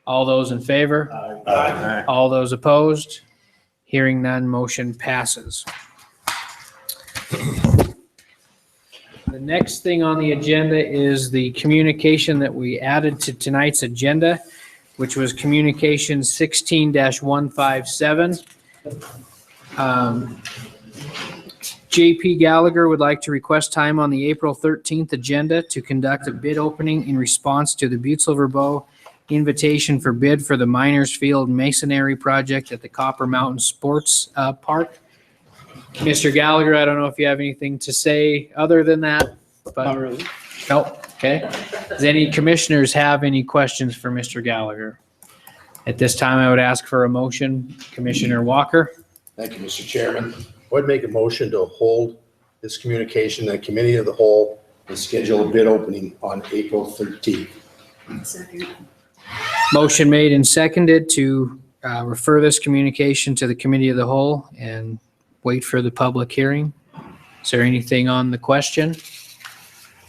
[SPEAKER 1] All those in favor? Aye. All those opposed? Hearing none, motion passes. The next thing on the agenda is the communication that we added to tonight's agenda, which was communication 16-157. JP Gallagher would like to request time on the April 13th agenda to conduct a bid opening in response to the Butte-Silver Bow invitation for bid for the Miners Field Masonry project at the Copper Mountain Sports Park. Mr. Gallagher, I don't know if you have anything to say other than that. Not really. Nope. Okay. Does any commissioners have any questions for Mr. Gallagher? At this time, I would ask for a motion. Commissioner Walker.
[SPEAKER 7] Thank you, Mr. Chairman. I would make a motion to hold this communication at committee of the whole and schedule a bid opening on April 13th.
[SPEAKER 16] Second.
[SPEAKER 1] Motion made and seconded to refer this communication to the committee of the whole and wait for the public hearing. Is there anything on the question?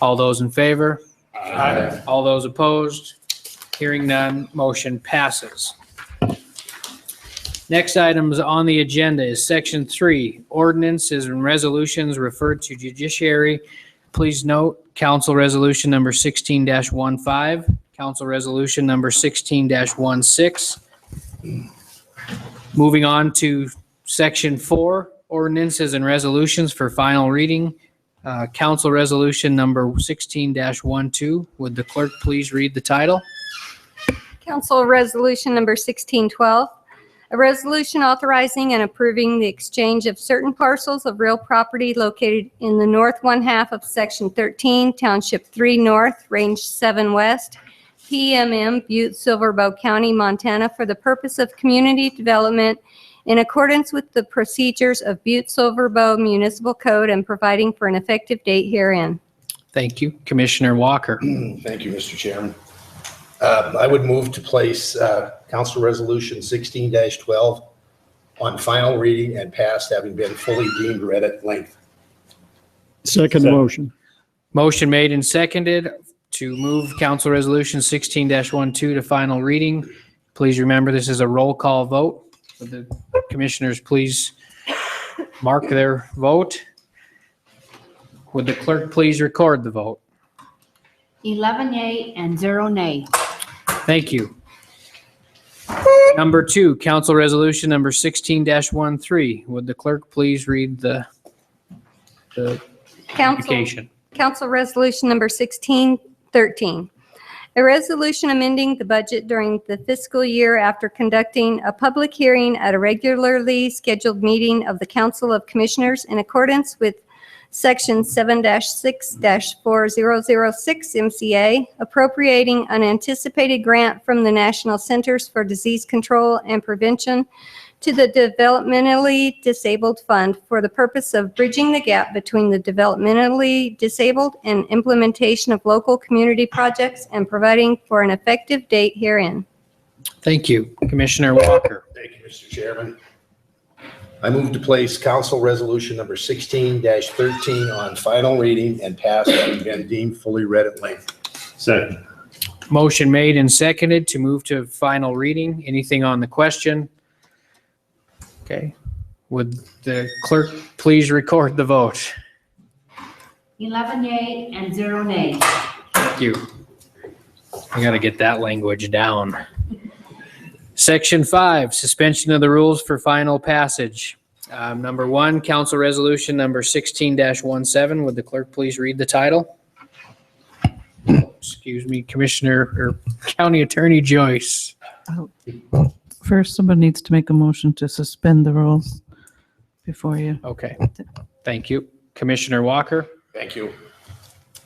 [SPEAKER 1] All those in favor? Aye. All those opposed? Hearing none, motion passes. Next items on the agenda is section 3, ordinances and resolutions referred to judiciary. Please note, council resolution number 16-15, council resolution number 16-16. Moving on to section 4, ordinances and resolutions for final reading. Council resolution number 16-12. Would the clerk please read the title?
[SPEAKER 16] Council Resolution Number 1612, a resolution authorizing and approving the exchange of certain parcels of real property located in the north one half of Section 13, Township 3 North, Range 7 West, PMM, Butte-Silver Bow County, Montana, for the purpose of community development in accordance with the procedures of Butte-Silver Bow Municipal Code and providing for an effective date herein.
[SPEAKER 1] Thank you. Commissioner Walker.
[SPEAKER 7] Thank you, Mr. Chairman. I would move to place Council Resolution 16-12 on final reading and passed, having been fully deemed read at length.
[SPEAKER 21] Second motion.
[SPEAKER 1] Motion made and seconded to move Council Resolution 16-12 to final reading. Please remember this is a roll call vote. Would the commissioners please mark their vote? Would the clerk please record the vote?
[SPEAKER 10] 11 yea and 0 nay.
[SPEAKER 1] Thank you. Number 2, Council Resolution number 16-13. Would the clerk please read the communication?
[SPEAKER 16] Council Resolution Number 1613, a resolution amending the budget during the fiscal year after conducting a public hearing at a regularly scheduled meeting of the Council of Commissioners in accordance with Section 7-6-4006 MCA, appropriating unanticipated grant from the National Centers for Disease Control and Prevention to the Developmentally Disabled Fund for the purpose of bridging the gap between the developmentally disabled and implementation of local community projects and providing for an effective date herein.
[SPEAKER 1] Thank you. Commissioner Walker.
[SPEAKER 7] Thank you, Mr. Chairman. I move to place council resolution number 16-13 on final reading and pass having been deemed fully read at length.
[SPEAKER 17] Second.
[SPEAKER 1] Motion made and seconded to move to final reading. Anything on the question? Okay. Would the clerk please record the vote?
[SPEAKER 10] 11 yea and 0 nay.
[SPEAKER 1] Thank you. I got to get that language down. Section 5, suspension of the rules for final passage. Number 1, council resolution number 16-17. Would the clerk please read the title? Excuse me, Commissioner or County Attorney Joyce.
[SPEAKER 8] First, somebody needs to make a motion to suspend the rules before you.
[SPEAKER 1] Okay, thank you. Commissioner Walker.
[SPEAKER 7] Thank you.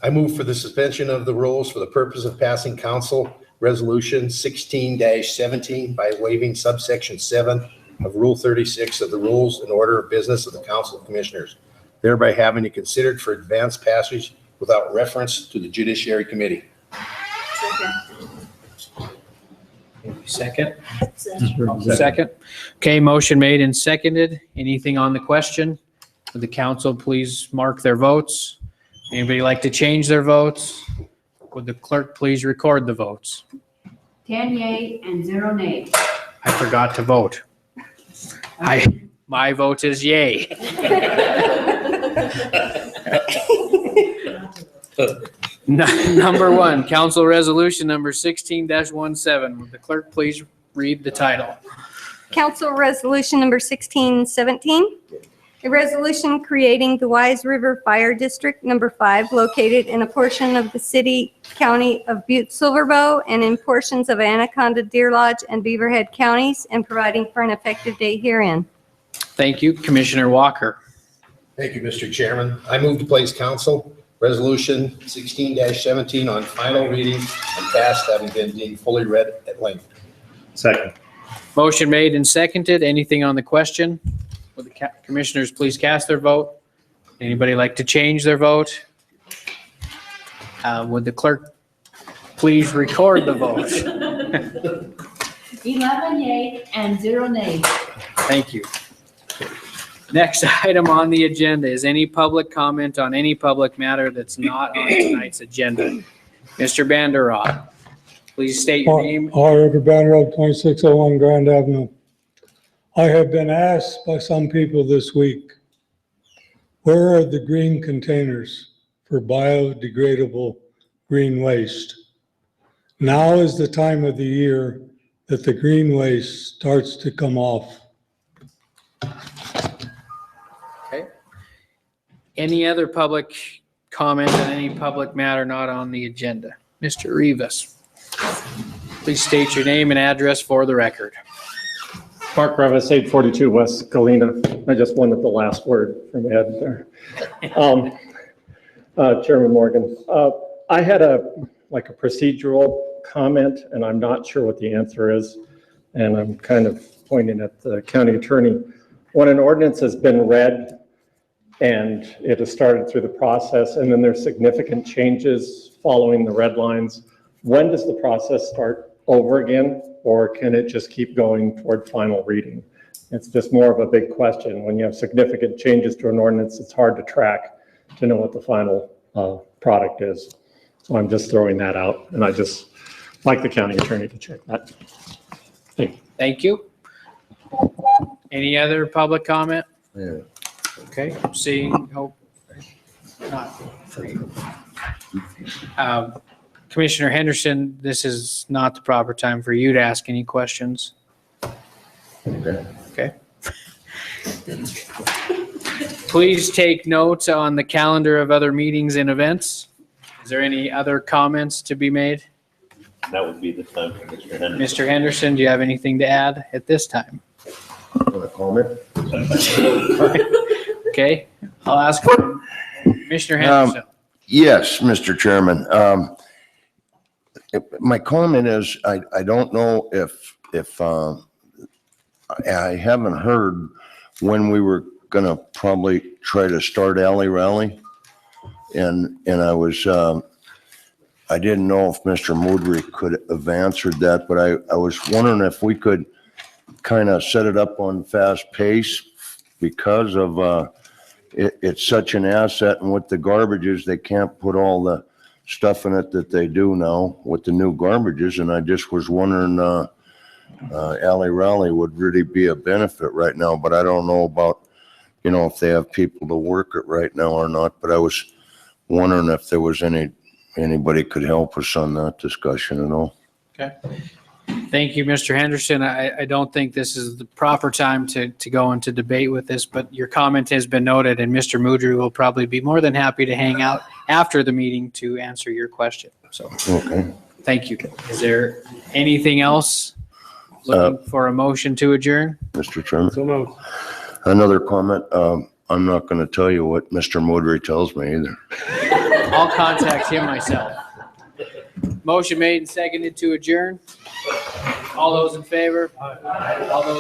[SPEAKER 7] I move for the suspension of the rules for the purpose of passing council resolution 16-17 by waiving subsection 7 of Rule 36 of the Rules and Order of Business of the Council of Commissioners, thereby having it considered for advanced passage without reference to the Judiciary Committee.
[SPEAKER 1] Second. Second. Okay, motion made and seconded. Anything on the question? Would the council please mark their votes? Anybody like to change their votes? Would the clerk please record the votes?
[SPEAKER 10] 10 yea and 0 nay.
[SPEAKER 1] I forgot to vote. My vote is yay. Number 1, council resolution number 16-17. Would the clerk please read the title?
[SPEAKER 16] Council Resolution number 1617, a resolution creating the Wise River Fire District number 5 located in a portion of the city county of Butte-Silver and in portions of Anaconda, Deer Lodge, and Beaverhead counties, and providing for an effective date herein.
[SPEAKER 1] Thank you. Commissioner Walker.
[SPEAKER 7] Thank you, Mr. Chairman. I move to place council resolution 16-17 on final reading and passed having been deemed fully read at length.
[SPEAKER 17] Second.
[SPEAKER 1] Motion made and seconded. Anything on the question? Would the commissioners please cast their vote? Anybody like to change their vote? Would the clerk please record the vote?
[SPEAKER 10] 11 yea and 0 nay.
[SPEAKER 1] Thank you. Next item on the agenda is any public comment on any public matter that's not on tonight's agenda. Mr. Banderod, please state your name.
[SPEAKER 12] Robert Banderod, 2601 Grand Avenue. I have been asked by some people this week, where are the green containers for biodegradable green waste? Now is the time of the year that the green waste starts to come off.
[SPEAKER 1] Okay. Any other public comment on any public matter not on the agenda? Mr. Rivas, please state your name and address for the record.
[SPEAKER 23] Mark Rivas, 842 West Galena. I just wanted the last word from Ed there. Chairman Morgan, I had a procedural comment, and I'm not sure what the answer is, and I'm kind of pointing at the county attorney. When an ordinance has been read and it has started through the process, and then there's significant changes following the red lines, when does the process start over again, or can it just keep going toward final reading? It's just more of a big question. When you have significant changes to an ordinance, it's hard to track to know what the final product is. So I'm just throwing that out, and I just like the county attorney to check that. Thank you.
[SPEAKER 1] Thank you. Any other public comment?
[SPEAKER 3] Yeah.
[SPEAKER 1] Okay, seeing, not free. Commissioner Henderson, this is not the proper time for you to ask any questions. Okay. Please take notes on the calendar of other meetings and events. Is there any other comments to be made?
[SPEAKER 20] That would be the time for Mr. Henderson.
[SPEAKER 1] Mr. Henderson, do you have anything to add at this time?
[SPEAKER 3] Want to comment?
[SPEAKER 1] Okay, I'll ask Commissioner Henderson.
[SPEAKER 3] Yes, Mr. Chairman. My comment is, I don't know if I haven't heard when we were gonna probably try to start Alley Rally. And I was, I didn't know if Mr. Moodry could have answered that, but I was wondering if we could kind of set it up on fast pace because of, it's such an asset, and with the garbages, they can't put all the stuff in it that they do now with the new garbages, and I just was wondering, Alley Rally would really be a benefit right now, but I don't know about, you know, if they have people to work it right now or not, but I was wondering if there was anybody could help us on that discussion, you know?
[SPEAKER 1] Okay. Thank you, Mr. Henderson. I don't think this is the proper time to go into debate with this, but your comment has been noted, and Mr. Moodry will probably be more than happy to hang out after the meeting to answer your question. So,
[SPEAKER 3] okay.
[SPEAKER 1] Thank you. Is there anything else? Looking for a motion to adjourn?
[SPEAKER 3] Mr. Chairman? Another comment. I'm not going to tell you what Mr. Moodry tells me either.
[SPEAKER 1] I'll contact him myself. Motion made and seconded to adjourn. All those in favor? All those